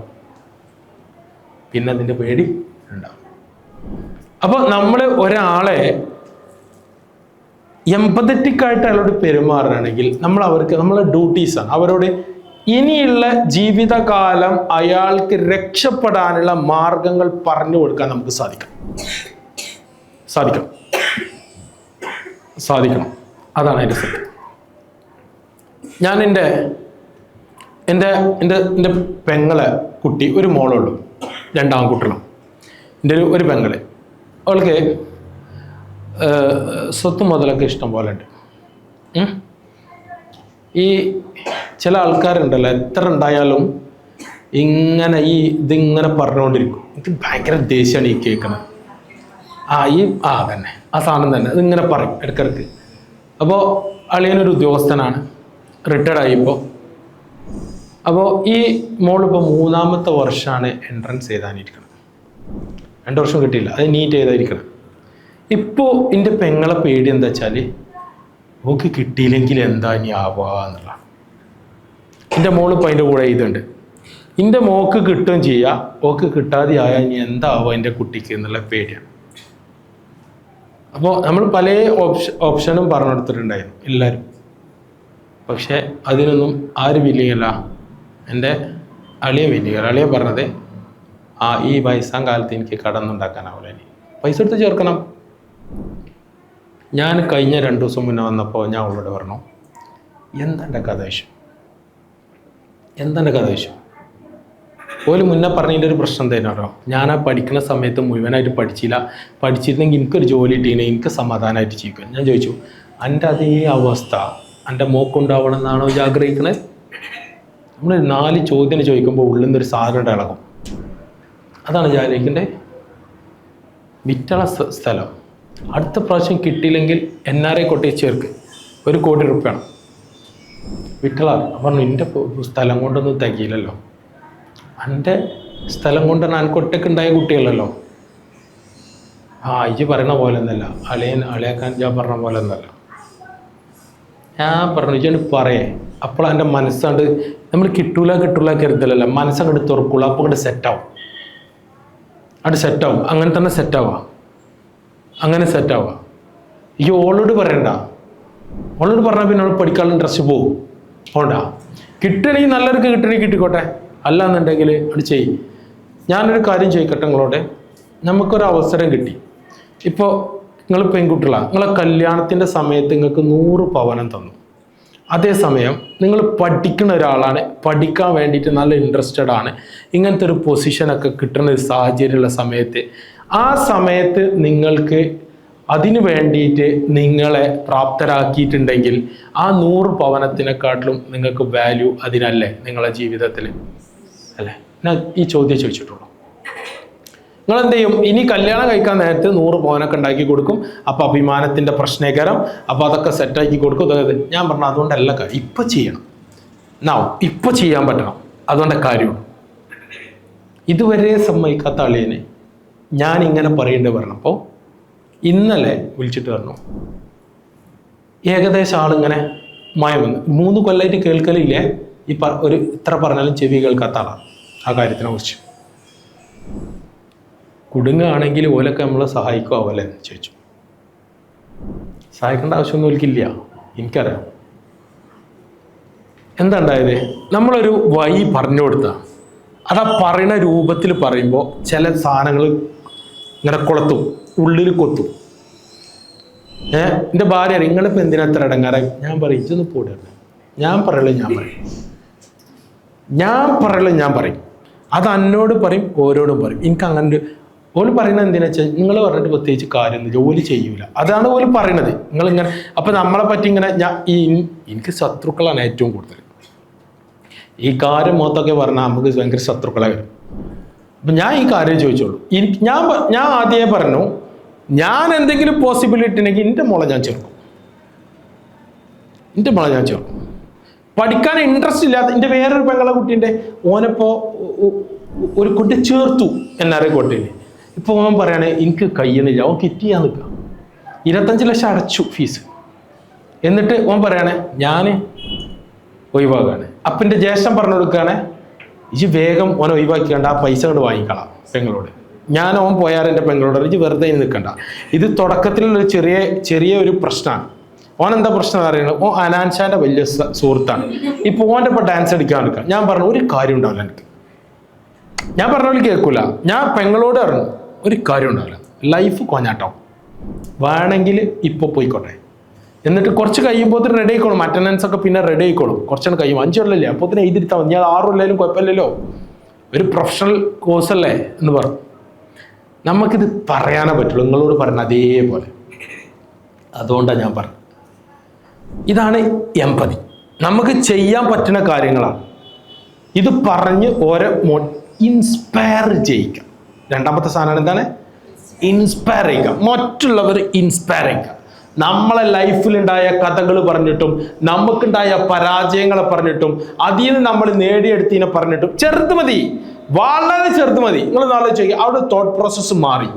പിന്നെ അതിൻ്റെ പേടി ഉണ്ടാവും. അപ്പോൾ നമ്മൾ ഒരാളെ എംപതറ്റിക് ആയിട്ട് അയാളോട് പെരുമാറുകയാണെങ്കിൽ നമ്മളെ ഡ്യൂട്ടീസാണ് അവരോട് ഇനിയുള്ള ജീവിതകാലം അയാൾക്ക് രക്ഷപ്പെടാനുള്ള മാർഗങ്ങൾ പറഞ്ഞു കൊടുക്കാൻ നമുക്ക് സാധിക്കണം. അതാണ് അതിൻ്റെ സത്യം. ഞാൻ എൻ്റെ പെങ്ങളെ കുട്ടി, ഒരു മോളുള്ളൂ, 2 ആൺകുട്ടികളും. എൻ്റെ ഒരു പെങ്ങള്, അവൾക്ക് സ്വത്ത് മുതലൊക്കെ ഇഷ്ടം പോലെ ഉണ്ട്. ഈ ചില ആൾക്കാരുണ്ടല്ലോ, എത്ര ഉണ്ടായാലും ഇതിങ്ങനെ പറഞ്ഞുകൊണ്ടിരിക്കും. എനിക്ക് ഭയങ്കര ദേഷ്യമാണ് ഈ കേൾക്കുന്നത്. തന്നെ ആ സാധനം തന്നെ ഇതിങ്ങനെ പറയും ഇടയ്ക്കിടയ്ക്ക്. അപ്പോൾ അളിയനൊരു ഉദ്യോഗസ്ഥനാണ്, റിട്ടയർഡ് ആയിപ്പോൾ. അപ്പോൾ ഈ മോളിപ്പോൾ 3ാമത്തെ വർഷമാണ് എൻട്രൻസ് എഴുതാനിരിക്കണം. 2 വർഷം കിട്ടിയില്ല, അത് നീറ്റ് എഴുതാതിരിക്കണം. ഇപ്പോൾ എൻ്റെ പെങ്ങളെ പേടി എന്താ വെച്ചാൽ ഓക്ക് കിട്ടിയില്ലെങ്കിൽ എന്താ ഇനി ആവുക എന്നുള്ള. എൻ്റെ മോളിപ്പോൾ അതിൻ്റെ കൂടെ എഴുതുന്നുണ്ട്. എൻ്റെ മോക്ക് കിട്ടുകയും ചെയ്യുക, ഓക്ക് കിട്ടാതെ ആയാൽ ഇനി എന്താവുക എൻ്റെ കുട്ടിക്ക് എന്നുള്ള പേടിയാണ്. അപ്പോൾ നമ്മൾ പല ഓപ്ഷനും പറഞ്ഞെടുത്തിട്ടുണ്ടായിരുന്നു എല്ലാവരും. പക്ഷെ അതിനൊന്നും ആര് വില്ലിങ്ങല്ല, എൻ്റെ അളിയൻ വില്ലിങ്ങല്ല. അളിയൻ പറഞ്ഞത് ഈ വയസ്സാം കാലത്ത് എനിക്ക് കടന്നുണ്ടാക്കാനാവില്ല, ഇനി പൈസ എടുത്ത് ചേർക്കണം. ഞാൻ കഴിഞ്ഞ 2 ദിവസം മുന്നേ വന്നപ്പോൾ ഞാൻ അവളോട് പറഞ്ഞു, എന്തെൻ്റെ കഥ വിഷയം. ഓല് മുന്നേ പറഞ്ഞതിൻ്റെ ഒരു പ്രശ്നം തന്നെയാണോ, ഞാൻ ആ പഠിക്കുന്ന സമയത്ത് മുഴുവനായിട്ട് പഠിച്ചിരുന്നെങ്കിൽ എനിക്കൊരു ജോലി കിട്ടിയെങ്കിൽ എനിക്ക് സമാധാനമായിട്ട് ജീവിക്കും. ഞാൻ ചോദിച്ചു, എൻ്റെ അതേ അവസ്ഥ എൻ്റെ മോക്കുണ്ടാവണം എന്നാണോ ആഗ്രഹിക്കണത്? നമ്മൾ 4 ചോദ്യം ചോദിക്കുമ്പോൾ ഉള്ളിൽ നിന്നൊരു സാധനം ഇളകും. അതാണ് ഞാൻ ആലോചിക്കേണ്ടത്. വിറ്റള സ്ഥലം അടുത്ത പ്രാവശ്യം കിട്ടിയില്ലെങ്കിൽ NRI കൊട്ടി ചേർക്ക് 1 കോടി രൂപയാണ് വിറ്റള. പറഞ്ഞു, എൻ്റെ സ്ഥലം കൊണ്ടൊന്നും തികയില്ലല്ലോ, എൻ്റെ സ്ഥലം കൊണ്ട് എനിക്ക് ഒറ്റക്കുണ്ടായ കുട്ടികളല്ലോ. ഇജ്ജ് പറയണ പോലെ ഒന്നല്ല, അളിയാക്കാൻ ഞാൻ പറഞ്ഞ പോലെ ഒന്നല്ല. ഞാൻ പറഞ്ഞു, ഇജ്ജ് പറയേ. അപ്പോൾ എൻ്റെ മനസ്സാണ്ട് നമ്മൾ കിട്ടൂല കരുതലല്ല, മനസ്സങ്ങോട്ട് തുറക്കുള്ളൂ. അപ്പോൾ അങ്ങോട്ട് സെറ്റാവും. അങ്ങനെ തന്നെ സെറ്റാവുക. ഈ ഓളോട് പറയണ്ട. ഓളോട് പറഞ്ഞാൽ പിന്നെ അവൾ പഠിക്കാനുള്ള ഇൻട്രസ്റ്റ് പോകും. പോണ്ടാ, കിട്ടണമെങ്കിൽ നല്ലവർക്ക് കിട്ടണമെങ്കിൽ കിട്ടിക്കോട്ടെ, അല്ലാന്നുണ്ടെങ്കിൽ അത് ചെയ്യും. ഞാനൊരു കാര്യം ചോദിക്കട്ടെ നിങ്ങളോട്. നമുക്കൊരു അവസരം കിട്ടി. ഇപ്പോൾ നിങ്ങൾ പെൺകുട്ടികളാണ്, നിങ്ങളെ കല്യാണത്തിൻ്റെ സമയത്ത് നിങ്ങൾക്ക് 100 പവനം തന്നു. അതേസമയം നിങ്ങൾ പഠിക്കുന്ന ഒരാളാണ്, പഠിക്കാൻ വേണ്ടിയിട്ട് നല്ല ഇൻട്രസ്റ്റഡ് ആണ്, ഇങ്ങനത്തെ ഒരു പൊസിഷനൊക്കെ കിട്ടുന്ന ഒരു സാഹചര്യമുള്ള സമയത്ത്, ആ സമയത്ത് നിങ്ങൾക്ക് അതിന് വേണ്ടിയിട്ട് നിങ്ങളെ പ്രാപ്തരാക്കിയിട്ടുണ്ടെങ്കിൽ ആ 100 പവനത്തിനെക്കാട്ടിലും നിങ്ങൾക്ക് വാല്യൂ അതിനല്ലേ നിങ്ങളെ ജീവിതത്തിൽ? അല്ലേ? ഞാൻ ഈ ചോദ്യം ചോദിച്ചിട്ടുള്ളൂ. നിങ്ങൾ എന്ത് ചെയ്യും? ഇനി കല്യാണം കഴിക്കാൻ നേരത്ത് 100 പവനൊക്കെ ഉണ്ടാക്കി കൊടുക്കും. അപ്പോൾ അഭിമാനത്തിൻ്റെ പ്രശ്നേകരം, അപ്പോൾ അതൊക്കെ സെറ്റാക്കി കൊടുക്കും. ഞാൻ പറഞ്ഞു, അതുകൊണ്ടല്ല കാര്യം, ഇപ്പം ചെയ്യണം. ഇപ്പം ചെയ്യാൻ പറ്റണം, അതുകൊണ്ട് കാര്യമുള്ളൂ. ഇതുവരെ സമ്മതിക്കാത്ത അളിയനെ ഞാൻ ഇങ്ങനെ പറയേണ്ടി പറഞ്ഞപ്പോൾ ഇന്നലെ വിളിച്ചിട്ട് പറഞ്ഞു, ഏകദേശം ആളിങ്ങനെ മയം വന്നു. 3 കൊല്ലമായിട്ട് കേൾക്കലില്ലേ, ഇത്ര പറഞ്ഞാലും ചെവി കേൾക്കാത്ത ആളാണ് ആ കാര്യത്തിനെ കുറിച്ച്. കുടുങ്ങുകയാണെങ്കിൽ ഓലൊക്കെ നമ്മളെ സഹായിക്കുമല്ലേ എന്ന് ചോദിച്ചു. സഹായിക്കേണ്ട ആവശ്യമൊന്നും ഒരിക്കില്ല, എനിക്കറിയാം. എന്താ ഉണ്ടായത്? നമ്മളൊരു വഴി പറഞ്ഞു കൊടുത്ത അതാ പറയുന്ന രൂപത്തിൽ പറയുമ്പോൾ ചില സാധനങ്ങൾ ഇങ്ങനെ കൊളത്തും, ഉള്ളിൽ കൊത്തും. എൻ്റെ ഭാര്യ നിങ്ങളിപ്പോൾ എന്തിനാ അത്ര ഇടങ്ങാറായി? ഞാൻ പറയും, ഇതൊന്ന് പോടുക. ഞാൻ പറയും. അത് എന്നോട് പറയും, ഓരോടും പറയും. എനിക്ക് അങ്ങനെ ഓല് പറയുന്നത് എന്തിനാ വെച്ചാൽ, നിങ്ങൾ പറഞ്ഞിട്ട് പ്രത്യേകിച്ച് കാര്യമൊന്നുമില്ല, ഓല് ചെയ്യൂല, അതാണ് ഓല് പറയണത്. നിങ്ങളിങ്ങനെ അപ്പം നമ്മളെ പറ്റി ഇങ്ങനെ എനിക്ക് ശത്രുക്കളാണ് ഏറ്റവും കൂടുതൽ. ഈ കാര്യം മൊത്തമൊക്കെ പറഞ്ഞാൽ നമുക്ക് ഭയങ്കര ശത്രുക്കളെ വരും. അപ്പം ഞാൻ ഈ കാര്യം ചോദിച്ചോളൂ. ഞാൻ ആദ്യമേ പറഞ്ഞു, ഞാൻ എന്തെങ്കിലും പോസിബിലിറ്റി ഉണ്ടെങ്കിൽ എൻ്റെ മോളെ ഞാൻ ചേർക്കും. പഠിക്കാൻ ഇൻട്രസ്റ്റ് ഇല്ലാത്ത എൻ്റെ വേറൊരു പെങ്ങളെ കുട്ടീൻ്റെ ഓനപ്പോ ഒരു കുട്ടി ചേർത്തു എന്നറിയ കോട്ടയിൽ. ഇപ്പൊ ഓൻ പറയണേ എനിക്ക് കഴിയണില്ല, ഓൻ കിറ്റ് ചെയ്യാൻ നിൽക്കുക. 25 ലക്ഷം അടച്ചു ഫീസ്. എന്നിട്ട് ഓൻ പറയണേ ഞാൻ ഒഴിവാക്കാണ്. അപ്പൻ്റെ ജ്യേഷ്ഠൻ പറഞ്ഞു കൊടുക്കുകയാണ്, ഇജ് വേഗം ഓനെ ഒഴിവാക്കിക്കണ്ട, ആ പൈസ കൊണ്ട് വാങ്ങിക്കളാം പെങ്ങളോട്. ഞാൻ ഓൻ പോയാൽ എൻ്റെ പെങ്ങളോട് ഇജ് വെറുതെ നിൽക്കണ്ട. ഇത് തുടക്കത്തിലുള്ള ചെറിയ ഒരു പ്രശ്നമാണ്. ഓൻ എന്താ പ്രശ്നം എന്ന് പറയുന്നത്, ഓൻ അനാൻഷാന്റെ വലിയ സുഹൃത്താണ്. ഇപ്പൊ ഓൻ്റെ ഇപ്പൊ ഡാൻസ് അടിക്കാൻ എടുക്കാം. ഞാൻ പറഞ്ഞു ഒരു കാര്യം ഉണ്ടാവില്ല എനിക്ക്. ഞാൻ പറഞ്ഞ പോലെ കേൾക്കൂല. ഞാൻ പെങ്ങളോട് പറഞ്ഞു ഒരു കാര്യം ഉണ്ടാവില്ല, ലൈഫ് കോഞ്ഞാട്ടോ, വേണമെങ്കിൽ ഇപ്പൊ പോയിക്കോട്ടെ. എന്നിട്ട് കുറച്ച് കഴിയുമ്പോൾ റെഡി ആയിക്കോളും, അറ്റൻഡൻസ് ഒക്കെ പിന്നെ റെഡി ആയിക്കോളും. കുറച്ചാണ് കഴിയും, 5 കൊല്ലല്ലേ, അപ്പോൾ തന്നെ എഴുതിരുത്താൽ മതി. ഞാൻ 6 കൊല്ലം കുഴപ്പമില്ലല്ലോ, ഒരു പ്രൊഫഷണൽ കോഴ്സ് അല്ലേ എന്ന് പറഞ്ഞു. നമുക്കിത് പറയാനേ പറ്റുള്ളൂ, നിങ്ങളോട് പറഞ്ഞ അതേപോലെ. അതുകൊണ്ടാണ് ഞാൻ പറഞ്ഞത്, ഇതാണ് എമ്പതി. നമുക്ക് ചെയ്യാൻ പറ്റുന്ന കാര്യങ്ങളാണ് ഇത്. പറഞ്ഞ് ഓരോ ഇൻസ്പയർ ചെയ്യിക്കാം. രണ്ടാമത്തെ സാധനമാണ് എന്താണ്? ഇൻസ്പയർ ചെയ്യുക, മറ്റുള്ളവർ ഇൻസ്പയർ ചെയ്യുക. നമ്മളെ ലൈഫിലുണ്ടായ കഥകൾ പറഞ്ഞിട്ടും നമുക്കുണ്ടായ പരാജയങ്ങളെ പറഞ്ഞിട്ടും അതിൽ നിന്ന് നമ്മൾ നേടിയെടുത്തതിനെ പറഞ്ഞിട്ടും ചെറുത് മതി, വളരെ ചെറുത് മതി. നിങ്ങൾ നാളെ ചോദിക്കുക, അവിടെ തോട്ട് പ്രോസസ്സ് മാറി.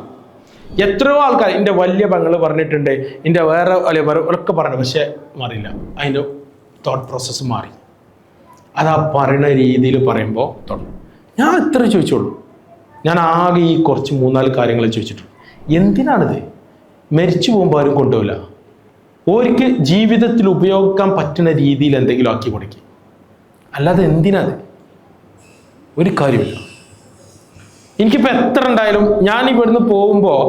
എത്രയോ ആൾക്കാർ എൻ്റെ വലിയ പെങ്ങൾ പറഞ്ഞിട്ടുണ്ട്, എൻ്റെ വേറെ ഒക്കെ പറഞ്ഞു, പക്ഷെ മാറിയില്ല. അതിൻ്റെ തോട്ട് പ്രോസസ്സ് മാറി. അതാ പറയുന്ന രീതിയിൽ പറയുമ്പോൾ തുടങ്ങും. ഞാൻ ഇത്ര ചോദിച്ചോളൂ. ഞാൻ ആകെ ഈ കുറച്ച് 3-4 കാര്യങ്ങൾ ചോദിച്ചിട്ടുള്ളൂ. എന്തിനാണിത്? മരിച്ചു പോകുമ്പോൾ ആരും കൊണ്ടുപോകില്ല. ഓർക്ക് ജീവിതത്തിൽ ഉപയോഗിക്കാൻ പറ്റുന്ന രീതിയിൽ എന്തെങ്കിലും ആക്കി കൊടുക്കും, അല്ലാതെ എന്തിനാത്? ഒരു കാര്യമില്ല. എനിക്കിപ്പോൾ എത്ര ഉണ്ടായാലും ഞാൻ ഇവിടുന്ന് പോകുമ്പോൾ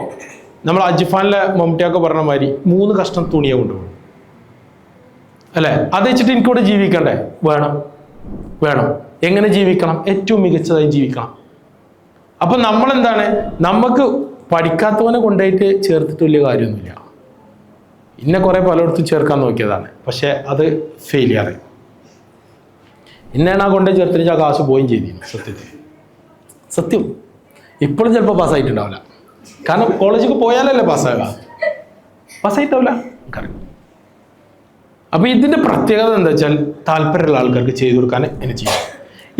നമ്മൾ അജ്ഫാനിലെ മമ്മൂട്ടിയൊക്കെ പറഞ്ഞ മാതിരി 3 കഷ്ണം തുണിയെ കൊണ്ടുപോകും അല്ലേ? അത് വെച്ചിട്ട് എനിക്കിവിടെ ജീവിക്കണ്ടേ? വേണം. എങ്ങനെ ജീവിക്കണം? ഏറ്റവും മികച്ചതായി ജീവിക്കണം. അപ്പൊ നമ്മളെന്താണ്, നമുക്ക് പഠിക്കാത്തവനെ കൊണ്ടുപോയിട്ട് ചേർത്തിട്ട് വലിയ കാര്യമൊന്നുമില്ല. ഇന്നെ കുറെ പലയിടത്തും ചേർക്കാൻ നോക്കിയതാണ്, പക്ഷെ അത് ഫെയിലിയർ. ഇന്നാണ് ആ കൊണ്ടുപോയി ചേർത്തിട്ട് ആ കാശ് പോയും ചെയ്തിരുന്നു. സത്യം ഇപ്പോഴും ചിലപ്പോൾ പാസ്സായിട്ടുണ്ടാവില്ല. കാരണം കോളേജിൽ പോയാലല്ലേ പാസ്സായിട്ടാവില്ല. അപ്പൊ ഇതിന്റെ പ്രത്യേകത എന്താ വെച്ചാൽ, താല്പര്യമുള്ള ആൾക്കാർക്ക് ചെയ്തു കൊടുക്കാൻ എന്നെ ചെയ്യും.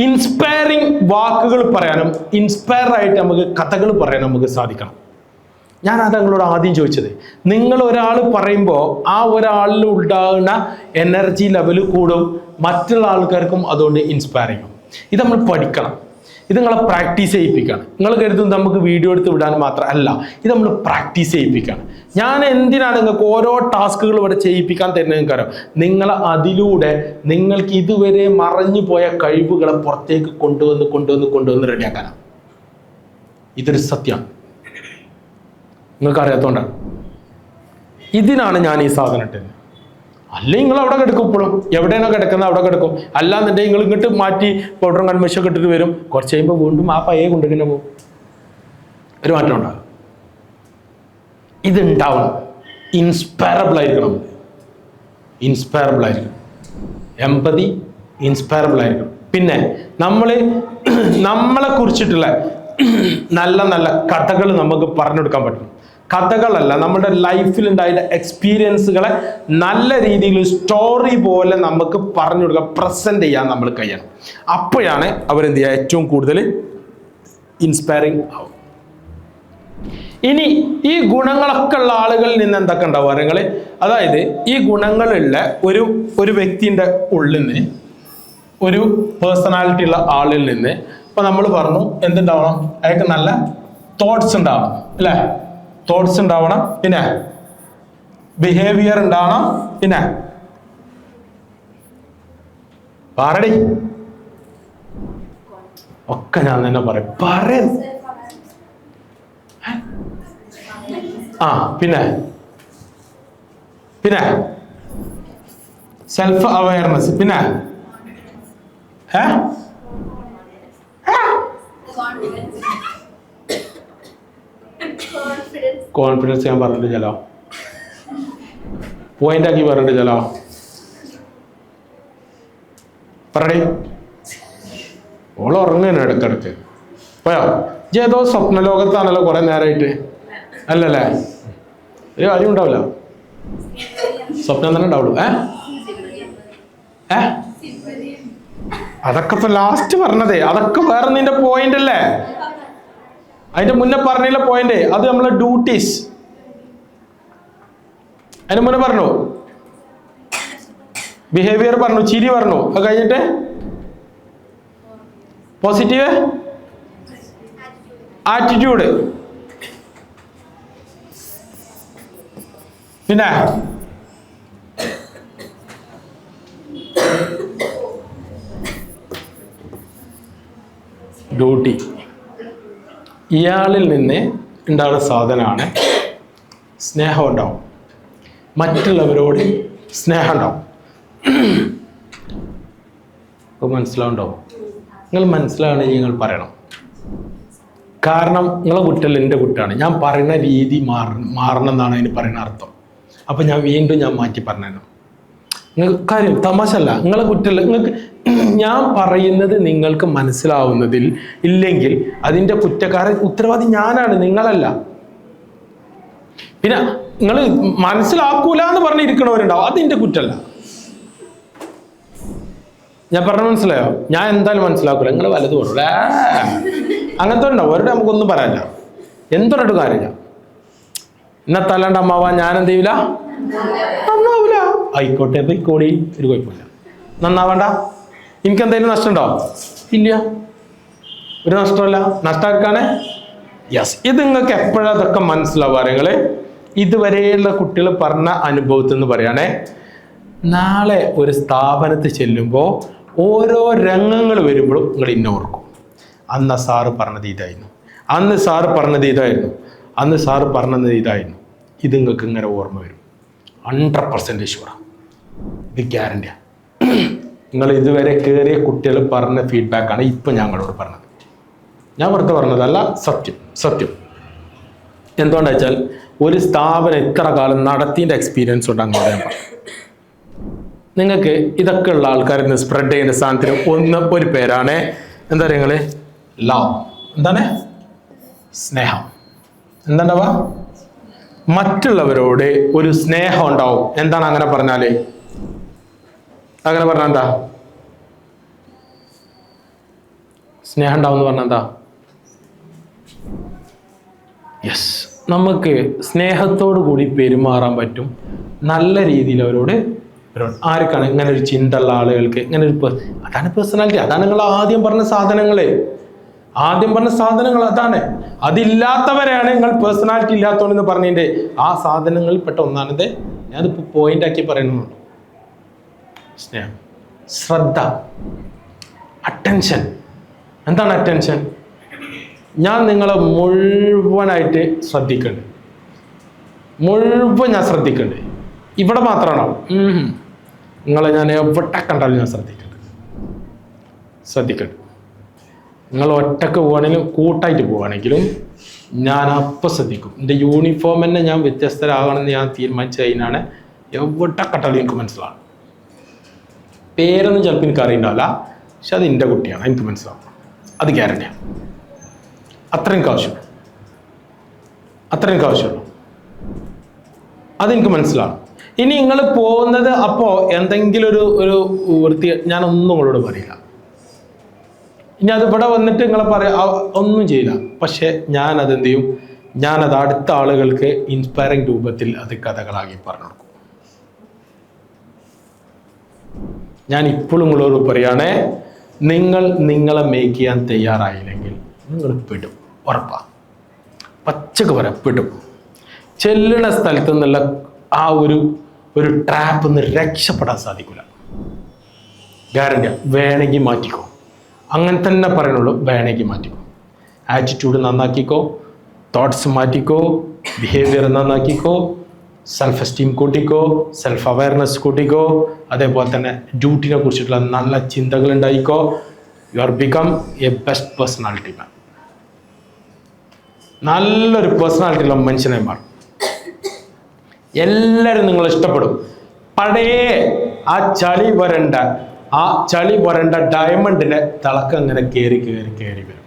ഇൻസ്പയറിങ് വാക്കുകൾ പറയാനും ഇൻസ്പയർ ആയിട്ട് നമുക്ക് കഥകൾ പറയാനും നമുക്ക് സാധിക്കണം. ഞാൻ അത് നിങ്ങളോട് ആദ്യം ചോദിച്ചത്, നിങ്ങൾ ഒരാൾ പറയുമ്പോൾ ആ ഒരാളിൽ ഉണ്ടാകുന്ന എനർജി ലെവൽ കൂടും, മറ്റുള്ള ആൾക്കാർക്കും അതുകൊണ്ട് ഇൻസ്പയർ ചെയ്യും. ഇത് നമ്മൾ പഠിക്കണം. ഇത് നിങ്ങളെ പ്രാക്ടീസ് ചെയ്യിപ്പിക്കുകയാണ്. നിങ്ങൾ കരുതുന്നത് നമുക്ക് വീഡിയോ എടുത്ത് വിടാൻ മാത്രം അല്ല, ഇത് നമ്മൾ പ്രാക്ടീസ് ചെയ്യിപ്പിക്കുകയാണ്. ഞാൻ എന്തിനാണ് നിങ്ങൾക്ക് ഓരോ ടാസ്കുകൾ ഇവിടെ ചെയ്യിപ്പിക്കാൻ തരുന്നത്? നിങ്ങൾക്കറിയാം, നിങ്ങൾ അതിലൂടെ നിങ്ങൾക്ക് ഇതുവരെ മറഞ്ഞു പോയ കഴിവുകളെ പുറത്തേക്ക് കൊണ്ടുവന്ന് റെഡിയാക്കാനാണ്. ഇതൊരു സത്യമാണ്, നിങ്ങൾക്ക് അറിയാത്തതുകൊണ്ടാണ്. ഇതിനാണ് ഞാൻ ഈ സാധനം ഇട്ടത്. അല്ലെങ്കിൽ നിങ്ങൾ അവിടെ കിടക്കും, ഇപ്പോഴും എവിടെയാണോ കിടക്കുന്നത് അവിടെ കിടക്കും. അല്ലാന്നുണ്ടെങ്കിൽ നിങ്ങൾ ഇങ്ങോട്ട് മാറ്റി പൗഡറും കൺമഷൊക്കെ ഇട്ടിട്ട് വരും. കുറച്ച് കഴിയുമ്പോൾ വീണ്ടും ആ പയ്യെ കൊണ്ടിങ്ങനെ പോകും. ഒരു മാറ്റം ഉണ്ടാകും. ഇതുണ്ടാവണം. ഇൻസ്പയറബിൾ ആയിരിക്കണം. എമ്പതി ഇൻസ്പയറബിൾ ആയിരിക്കണം. പിന്നെ നമ്മളെ കുറിച്ചിട്ടുള്ള നല്ല നല്ല കഥകൾ നമുക്ക് പറഞ്ഞെടുക്കാൻ പറ്റും. കഥകളല്ല, നമ്മുടെ ലൈഫിൽ ഉണ്ടായ എക്സ്പീരിയൻസുകളെ നല്ല രീതിയിൽ സ്റ്റോറി പോലെ നമുക്ക് പറഞ്ഞു കൊടുക്കുക, പ്രസന്റ് ചെയ്യാൻ നമ്മൾ കഴിയണം. അപ്പോഴാണ് അവരെന്ത് ചെയ്യുക, ഏറ്റവും കൂടുതൽ ഇൻസ്പയറിങ് ആവും. ഇനി ഈ ഗുണങ്ങളൊക്കെ ഉള്ള ആളുകളിൽ നിന്ന് എന്തൊക്കെ ഉണ്ടാവുക നിങ്ങൾ, അതായത് ഈ ഗുണങ്ങളുള്ള ഒരു വ്യക്തിൻ്റെ ഉള്ളിൽ നിന്ന്, ഒരു പേഴ്സണാലിറ്റി ഉള്ള ആളിൽ നിന്ന് ഇപ്പൊ നമ്മൾ പറഞ്ഞു എന്തുണ്ടാവണം, അയാൾക്ക് നല്ല തോട്ട്സ് ഉണ്ടാവണം അല്ലേ? തോട്ട്സ് ഉണ്ടാവണം, പിന്നെ ബിഹേവിയർ ഉണ്ടാവണം, പിന്നെ പറടി ഒക്കെ ഞാൻ തന്നെ പറയും. പിന്നെ സെൽഫ് അവയർനെസ്, പിന്നെ കോൺഫിഡൻസ് ഞാൻ പറഞ്ഞിട്ട് ചില പോയിന്റ് ആക്കി പറഞ്ഞിട്ട് ചില പറയേ. ഓൾ ഉറങ്ങുകയാണ് ഇടക്കിടക്ക്. പോയോ? ഏതോ സ്വപ്ന ലോകത്താണല്ലോ കുറെ നേരമായിട്ട്, അല്ലല്ലേ? ഒരു കാര്യം ഉണ്ടാവില്ല, സ്വപ്നം തന്നെ ഉണ്ടാവുള്ളൂ. അതൊക്കെ ഇപ്പൊ ലാസ്റ്റ് പറഞ്ഞതേ, അതൊക്കെ വേറെ നിന്റെ പോയിന്റ് അല്ലേ. അതിന്റെ മുന്നേ പറഞ്ഞില്ല പോയിന്റ്, അത് നമ്മളെ ഡ്യൂട്ടീസ്. അതിന് മുന്നേ പറഞ്ഞു ബിഹേവിയർ പറഞ്ഞു, ചിരി പറഞ്ഞു, അത് കഴിഞ്ഞിട്ട് പോസിറ്റീവ് ആറ്റിറ്റ്യൂഡ്, പിന്നെ ഡ്യൂട്ടി. ഇയാളിൽ നിന്ന് ഉണ്ടാകുന്ന സാധനമാണ് സ്നേഹം ഉണ്ടാവും, മറ്റുള്ളവരോട് സ്നേഹം ഉണ്ടാവും. അപ്പോൾ മനസ്സിലാവുണ്ടാവും. നിങ്ങൾ മനസ്സിലാവണമെങ്കിൽ നിങ്ങൾ പറയണം. കാരണം നിങ്ങളെ കുറ്റല്ല എൻ്റെ കുറ്റാണ്, ഞാൻ പറയുന്ന രീതി മാറണം എന്നാണ് അതിന് പറയുന്ന അർത്ഥം. അപ്പം ഞാൻ വീണ്ടും മാറ്റി പറഞ്ഞു. നിങ്ങൾക്ക് കാര്യം തമാശ അല്ല, നിങ്ങളെ കുറ്റല്ല. നിങ്ങൾക്ക് ഞാൻ പറയുന്നത് നിങ്ങൾക്ക് മനസ്സിലാവുന്നതിൽ ഇല്ലെങ്കിൽ അതിൻ്റെ കുറ്റക്കാരൻ ഉത്തരവാദി ഞാനാണ്, നിങ്ങളല്ല. പിന്നെ നിങ്ങൾ മനസ്സിലാക്കൂല എന്ന് പറഞ്ഞിരിക്കണവരുണ്ടാവും, അതിൻ്റെ കുറ്റമല്ല. ഞാൻ പറഞ്ഞ മനസ്സിലായോ? ഞാൻ എന്തായാലും മനസ്സിലാക്കൂല, നിങ്ങൾ വലത് പറയൂല, അങ്ങനത്തെ ഉണ്ടാവും. അവരുടെ നമുക്കൊന്നും പറയാനില്ല, എന്തൊരു കാര്യമില്ല. ഇന്നത്തല്ലാണ്ട് അമ്മാവാൻ ഞാൻ എന്ത് ചെയ്യൂല, നന്നാവൂല. ആയിക്കോട്ടെ പോയിക്കോടി, ഒരു കുഴപ്പമില്ല. നന്നാവണ്ട, എനിക്ക് എന്തെങ്കിലും നഷ്ടമുണ്ടോ? ഇല്ല, ഒരു നഷ്ടമല്ല. നഷ്ടമാക്കാണ്. യെസ്, ഇത് നിങ്ങൾക്ക് എപ്പോഴാ അതൊക്കെ മനസ്സിലാവുക? നിങ്ങൾ ഇതുവരെയുള്ള കുട്ടികൾ പറഞ്ഞ അനുഭവത്തിൽ നിന്ന് പറയുകയാണേ. നാളെ ഒരു സ്ഥാപനത്തിൽ ചെല്ലുമ്പോൾ ഓരോ രംഗങ്ങൾ വരുമ്പോഴും നിങ്ങൾ ഇന്ന ഓർക്കും, അന്ന് സാറ് പറഞ്ഞത് ഇതായിരുന്നു, അന്ന് സാറ് പറഞ്ഞത് ഇതായിരുന്നു, അന്ന് സാറ് പറഞ്ഞത് ഇതായിരുന്നു. ഇത് നിങ്ങൾക്ക് ഇങ്ങനെ ഓർമ്മ വരും. 100% ഷുവറാണ്, ഇത് ഗ്യാരണ്ടിയാണ്. നിങ്ങൾ ഇതുവരെ കയറിയ കുട്ടികൾ പറഞ്ഞ ഫീഡ്ബാക്കാണ് ഇപ്പം ഞങ്ങളോട് പറഞ്ഞത്. ഞാൻ വെറുതെ പറഞ്ഞതല്ല, സത്യം. എന്തുകൊണ്ടാ വെച്ചാൽ ഒരു സ്ഥാപനം ഇത്ര കാലം നടത്തിൻ്റെ എക്സ്പീരിയൻസ് ഉണ്ട്. അങ്ങോട്ട് ഞാൻ പറഞ്ഞു, നിങ്ങൾക്ക് ഇതൊക്കെ ഉള്ള ആൾക്കാരിൽ നിന്ന് സ്പ്രെഡ് ചെയ്യുന്ന സാധനത്തിന് ഒരു പേരാണ് എന്താ പറയുക നിങ്ങൾ, ലവ്. എന്താണ്? സ്നേഹം. എന്താണ്ടാവുക? മറ്റുള്ളവരോട് ഒരു സ്നേഹം ഉണ്ടാവും. എന്താണ് അങ്ങനെ പറഞ്ഞാല്? അങ്ങനെ പറഞ്ഞാൽ എന്താ? സ്നേഹം ഉണ്ടാവും എന്ന് പറഞ്ഞാൽ എന്താ? യെസ്, നമുക്ക് സ്നേഹത്തോടു കൂടി പെരുമാറാൻ പറ്റും, നല്ല രീതിയിൽ അവരോട്. ആർക്കാണ് ഇങ്ങനെ ഒരു ചിന്ത ഉള്ള ആളുകൾക്ക്? ഇങ്ങനെ ഒരു അതാണ് പേഴ്സണാലിറ്റി. അതാണ് നിങ്ങൾ ആദ്യം പറഞ്ഞ സാധനങ്ങൾ അതാണ്. അതില്ലാത്തവരെയാണ് നിങ്ങൾ പേഴ്സണാലിറ്റി ഇല്ലാത്തവരെന്ന് പറഞ്ഞതിൻ്റെ ആ സാധനങ്ങളിൽ പെട്ട ഒന്നാണിത്. ഞാനിപ്പോൾ പോയിന്റ് ആക്കി പറയുന്നുള്ളൂ. സ്നേഹം, ശ്രദ്ധ, അറ്റൻഷൻ. എന്താണ് അറ്റൻഷൻ? ഞാൻ നിങ്ങളെ മുഴുവനായിട്ട് ശ്രദ്ധിക്കുന്നുണ്ട്, ഞാൻ ശ്രദ്ധിക്കുന്നുണ്ട്. ഇവിടെ മാത്രമാണോ? നിങ്ങളെ ഞാൻ എവിടെ കണ്ടാലും ഞാൻ ശ്രദ്ധിക്കുന്നുണ്ട്. നിങ്ങൾ ഒറ്റക്ക് പോവുകയാണെങ്കിലും കൂട്ടായിട്ട് പോവുകയാണെങ്കിലും ഞാൻ അപ്പം ശ്രദ്ധിക്കും. എൻ്റെ യൂണിഫോം തന്നെ ഞാൻ വ്യത്യസ്തരാകണമെന്ന് ഞാൻ തീരുമാനിച്ചു കഴിഞ്ഞാണ് എവിടെ കണ്ടാലും എനിക്ക് മനസ്സിലാവും. പേരൊന്നും ചിലപ്പോൾ എനിക്ക് അറിയണ്ടാവില്ല, പക്ഷെ അത് എൻ്റെ കുട്ടിയാണ്, എനിക്ക് മനസ്സിലാവും. അത് ഗ്യാരണ്ടിയാണ്. അത്രയും ആവശ്യമുള്ളൂ. അതെനിക്ക് മനസ്സിലാവും. ഇനി നിങ്ങൾ പോകുന്നത് അപ്പോൾ എന്തെങ്കിലും ഒരു വൃത്തി ഞാനൊന്നും നിങ്ങളോട് പറയില്ല. ഇനി അത് ഇവിടെ വന്നിട്ട് നിങ്ങളെ ഒന്നും ചെയ്യില്ല. പക്ഷെ ഞാനത് എന്ത് ചെയ്യും? ഞാനത് അടുത്ത ആളുകൾക്ക് ഇൻസ്പയറിംഗ് രൂപത്തിൽ അത് കഥകളാക്കി പറഞ്ഞു കൊടുക്കും. ഞാൻ ഇപ്പോഴും നിങ്ങളോട് പറയുകയാണേ, നിങ്ങളെ മേക്ക് ചെയ്യാൻ തയ്യാറായില്ലെങ്കിൽ നിങ്ങൾ പെടും, ഉറപ്പാ. പച്ചക്ക് പറയാം, പെടും. ചെല്ലുന്ന സ്ഥലത്ത് നിന്നുള്ള ആ ഒരു ട്രാപ്പിൽ നിന്ന് രക്ഷപ്പെടാൻ സാധിക്കില്ല. ഗ്യാരണ്ടിയാ. വേണമെങ്കിൽ മാറ്റിക്കോ, അങ്ങനെ തന്നെ പറയുന്നുള്ളൂ. വേണമെങ്കിൽ മാറ്റിക്കോ. ആറ്റിറ്റ്യൂഡ് നന്നാക്കിക്കോ, തോട്ട്സ് മാറ്റിക്കോ, ബിഹേവിയർ നന്നാക്കിക്കോ, സെൽഫ് എസ്റ്റീം കൂട്ടിക്കോ, സെൽഫ് അവയർനെസ് കൂട്ടിക്കോ. അതേപോലെ തന്നെ ഡ്യൂട്ടിനെ കുറിച്ചിട്ടുള്ള നല്ല ചിന്തകൾ ഉണ്ടായിക്കോ. You are become a best personality man. നല്ലൊരു പേഴ്സണാലിറ്റിയുള്ള മനുഷ്യനെ മാറും. എല്ലാവരും നിങ്ങൾ ഇഷ്ടപ്പെടും. പഴയ ആ ചളി വരണ്ട ഡയമണ്ടിന്റെ തിളക്കം അങ്ങനെ കയറി വരും.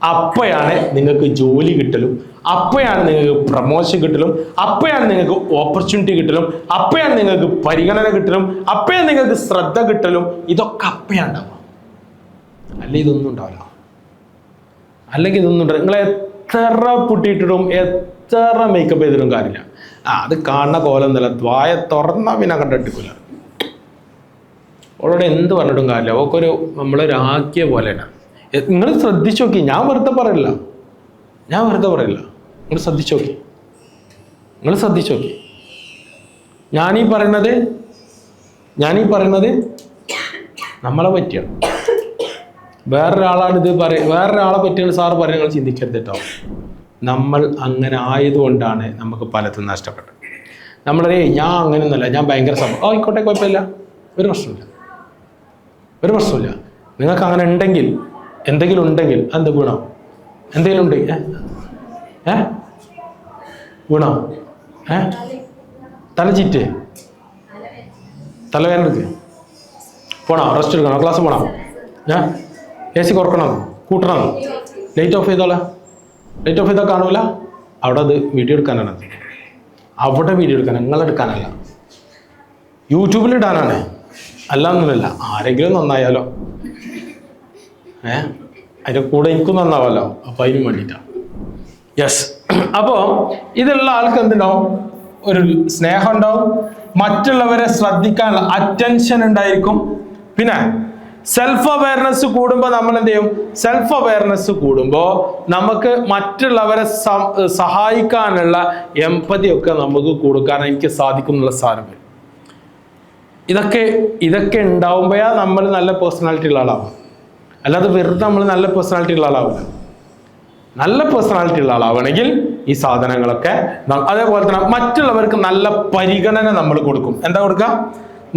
അപ്പോഴാണ് നിങ്ങൾക്ക് ജോലി കിട്ടലും, അപ്പോഴാണ് നിങ്ങൾക്ക് പ്രൊമോഷൻ കിട്ടലും, അപ്പോഴാണ് നിങ്ങൾക്ക് ഓപ്പർച്യൂണിറ്റി കിട്ടലും, അപ്പോഴാണ് നിങ്ങൾക്ക് പരിഗണന കിട്ടലും, അപ്പോഴാണ് നിങ്ങൾക്ക് ശ്രദ്ധ കിട്ടലും. ഇതൊക്കെ അപ്പോഴാണ് ഉണ്ടാവുക. അല്ലെങ്കിൽ ഇതൊന്നും ഉണ്ടാവില്ല. അല്ലെങ്കിൽ ഇതൊന്നും ഉണ്ടാവില്ല. നിങ്ങൾ എത്ര പുട്ടിയിട്ടിടും, എത്ര മേക്കപ്പ് ചെയ്തിട്ടും കാര്യമില്ല. അത് കാണുന്ന കോലം നില വായ തുറന്നാൽ പിന്നെ കണ്ടിട്ടില്ല. അവളോട് എന്ത് പറഞ്ഞിട്ടും കാര്യമില്ല. അവൾക്കൊരു നമ്മളൊരാക്കിയ പോലെയാണ്. നിങ്ങൾ ശ്രദ്ധിച്ചു നോക്കി. ഞാൻ വെറുതെ പറയില്ല. നിങ്ങൾ ശ്രദ്ധിച്ചു നോക്കി. ഞാനീ പറയുന്നത് നമ്മളെ പറ്റിയാണ്. വേറൊരാളാണ് ഇത് വേറൊരാളെ പറ്റിയാണ് സാറ് പറയാൻ നിങ്ങൾ ചിന്തിക്കരുത് കേട്ടോ. നമ്മൾ അങ്ങനെ ആയതുകൊണ്ടാണ് നമുക്ക് പലതും നഷ്ടപ്പെട്ടത്. നമ്മളെ ഞാൻ അങ്ങനെയൊന്നുമല്ല, ഞാൻ ഭയങ്കര ആയിക്കോട്ടെ, കുഴപ്പമില്ല, ഒരു പ്രശ്നമില്ല. നിങ്ങൾക്ക് അങ്ങനെ ഉണ്ടെങ്കിൽ, എന്തെങ്കിലും ഉണ്ടെങ്കിൽ എന്ത് ഗുണം? എന്തെങ്കിലും ഉണ്ട് ഗുണം? തലചീറ്റ്, തലവേദന എടുക്ക്, പോണോ? റെസ്റ്റ് എടുക്കണോ? ക്ലാസ് പോണോ? AC കുറക്കണം, കൂട്ടണം, ലൈറ്റ് ഓഫ് ചെയ്തോളാം. ലൈറ്റ് ഓഫ് ചെയ്താൽ കാണൂല. അവിടെ അത് വീഡിയോ എടുക്കാനാണ്. അവിടെ വീഡിയോ എടുക്കാൻ, നിങ്ങളെടുക്കാനല്ല, യൂട്യൂബിലിടാനാണ്. അല്ലാന്നല്ല, ആരെങ്കിലും നന്നായാലോ, അതിൻ്റെ കൂടെ എനിക്കും നന്നാവല്ലോ. അപ്പം അതിനും വേണ്ടിയിട്ടാണ്. യെസ്. അപ്പോൾ ഇതുള്ള ആൾക്ക് എന്തുണ്ടാവും? ഒരു സ്നേഹം ഉണ്ടാവും, മറ്റുള്ളവരെ ശ്രദ്ധിക്കാനുള്ള അറ്റൻഷൻ ഉണ്ടായിരിക്കും. പിന്നെ സെൽഫ് അവയർനെസ് കൂടുമ്പോൾ നമ്മൾ എന്ത് ചെയ്യും? സെൽഫ് അവയർനെസ് കൂടുമ്പോൾ നമുക്ക് മറ്റുള്ളവരെ സഹായിക്കാനുള്ള എമ്പതി ഒക്കെ നമുക്ക് കൊടുക്കാൻ എനിക്ക് സാധിക്കും എന്നുള്ള സാധനം. ഇതൊക്കെ ഉണ്ടാവുമ്പോഴാ നമ്മൾ നല്ല പേഴ്സണാലിറ്റി ഉള്ള ആളാവും. അല്ലാതെ വെറുതെ നമ്മൾ നല്ല പേഴ്സണാലിറ്റി ഉള്ള ആളാവില്ല. നല്ല പേഴ്സണാലിറ്റി ഉള്ള ആളാവണമെങ്കിൽ ഈ സാധനങ്ങളൊക്കെ, അതേപോലെ തന്നെ മറ്റുള്ളവർക്ക് നല്ല പരിഗണന നമ്മൾ കൊടുക്കും. എന്താ കൊടുക്കുക?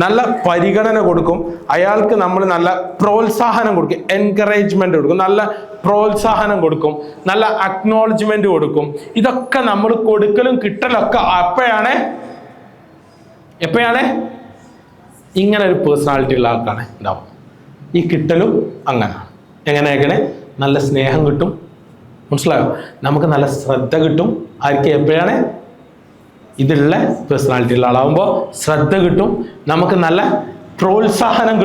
നല്ല പരിഗണന കൊടുക്കും. അയാൾക്ക് നമ്മൾ നല്ല പ്രോത്സാഹനം കൊടുക്കും, എൻകറേജ്മെന്റ് കൊടുക്കും, നല്ല പ്രോത്സാഹനം കൊടുക്കും, നല്ല അക്നോളജ്മെന്റ് കൊടുക്കും. ഇതൊക്കെ നമ്മൾ കൊടുക്കലും കിട്ടലൊക്കെ എപ്പോഴാണ് ഇങ്ങനെ ഒരു പേഴ്സണാലിറ്റി ഉള്ള ആൾക്കാണ് ഉണ്ടാവും. ഈ കിട്ടലും എങ്ങനെ നല്ല സ്നേഹം കിട്ടും, മനസ്സിലായോ? നമുക്ക് നല്ല ശ്രദ്ധ കിട്ടും. ആർക്ക്? എപ്പോഴാണ് ഇതുള്ള പേഴ്സണാലിറ്റി ഉള്ള ആളാവുമ്പോൾ ശ്രദ്ധ കിട്ടും, നമുക്ക് നല്ല പ്രോത്സാഹനം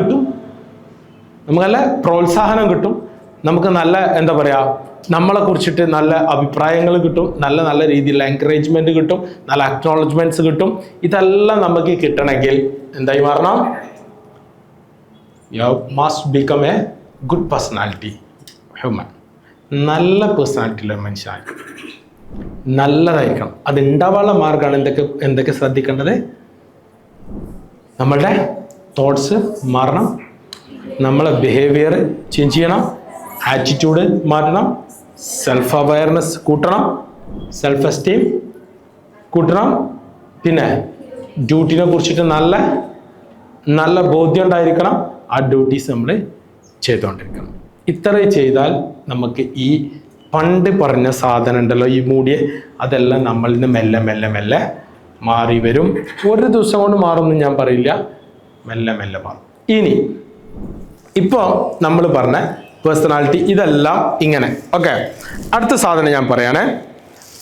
കിട്ടും, നമുക്ക് നല്ല എന്താ പറയുക, നമ്മളെ കുറിച്ചിട്ട് നല്ല അഭിപ്രായങ്ങൾ കിട്ടും, നല്ല രീതിയിലുള്ള എൻകറേജ്മെന്റ് കിട്ടും, നല്ല അക്നോളജ്മെന്റ്സ് കിട്ടും. ഇതെല്ലാം നമുക്ക് കിട്ടണമെങ്കിൽ എന്തായി മാറണം? You must become A good personality human. നല്ല പേഴ്സണാലിറ്റിയുള്ള മനുഷ്യനായിരിക്കും, നല്ലതായിരിക്കണം. അത് ഉണ്ടാവാനുള്ള മാർഗമാണ് എന്തൊക്കെ ശ്രദ്ധിക്കേണ്ടത്? നമ്മളുടെ തോട്ട്സ് മാറണം, നമ്മളെ ബിഹേവിയർ ചേഞ്ച് ചെയ്യണം, ആറ്റിറ്റ്യൂഡ് മാറ്റണം, സെൽഫ് അവയർനെസ് കൂട്ടണം, സെൽഫ് എസ്റ്റീം കൂട്ടണം. പിന്നെ ഡ്യൂട്ടിനെ കുറിച്ചിട്ട് നല്ല ബോധ്യം ഉണ്ടായിരിക്കണം. ആ ഡ്യൂട്ടീസ് നമ്മൾ ചെയ്തുകൊണ്ടിരിക്കണം. ഇത്രയും ചെയ്താൽ നമുക്ക് ഈ പണ്ട് പറഞ്ഞ സാധനം ഉണ്ടല്ലോ, ഈ മൂടിയെ, അതെല്ലാം നമ്മളിൽ നിന്ന് മെല്ലെ മാറി വരും. ഒരു ദിവസം കൊണ്ട് മാറുമെന്ന് ഞാൻ പറയില്ല, മെല്ലെ മാറും. ഇനി ഇപ്പോൾ നമ്മൾ പറഞ്ഞ പേഴ്സണാലിറ്റി ഇതെല്ലാം ഇങ്ങനെ. ഓക്കെ, അടുത്ത സാധനം ഞാൻ പറയാനേ.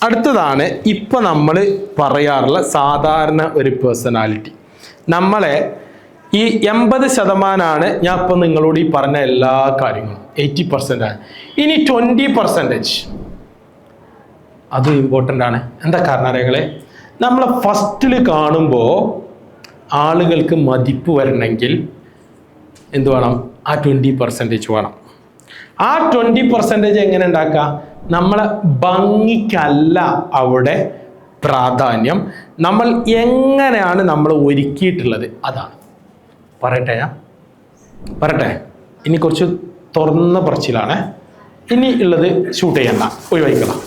അടുത്തതാണ് ഇപ്പം നമ്മൾ പറയാറുള്ള സാധാരണ ഒരു പേഴ്സണാലിറ്റി. നമ്മളെ ഈ 80% ഞാൻ ഇപ്പം നിങ്ങളോട് ഈ പറഞ്ഞ എല്ലാ കാര്യങ്ങളും 80% ആണ്. ഇനി 20% അത് ഇമ്പോർട്ടൻ്റ് ആണ്. എന്താ കാരണം അറിയാങ്ങളെ? നമ്മളെ ഫസ്റ്റിൽ കാണുമ്പോൾ ആളുകൾക്ക് മതിപ്പ് വരണമെങ്കിൽ എന്ത് വേണം? ആ 20% വേണം. ആ 20% എങ്ങനെ ഉണ്ടാക്കുക? നമ്മളെ ഭംഗിക്കല്ല അവിടെ പ്രാധാന്യം, നമ്മൾ എങ്ങനെയാണ് നമ്മൾ ഒരുക്കിയിട്ടുള്ളത് അതാണ്. പറയട്ടെ ഇനി കുറച്ച് തുറന്ന പറച്ചിലാണ്. ഇനി ഉള്ളത് ഷൂട്ട് ചെയ്യണ്ട, ഒഴിവായിക്കളാം.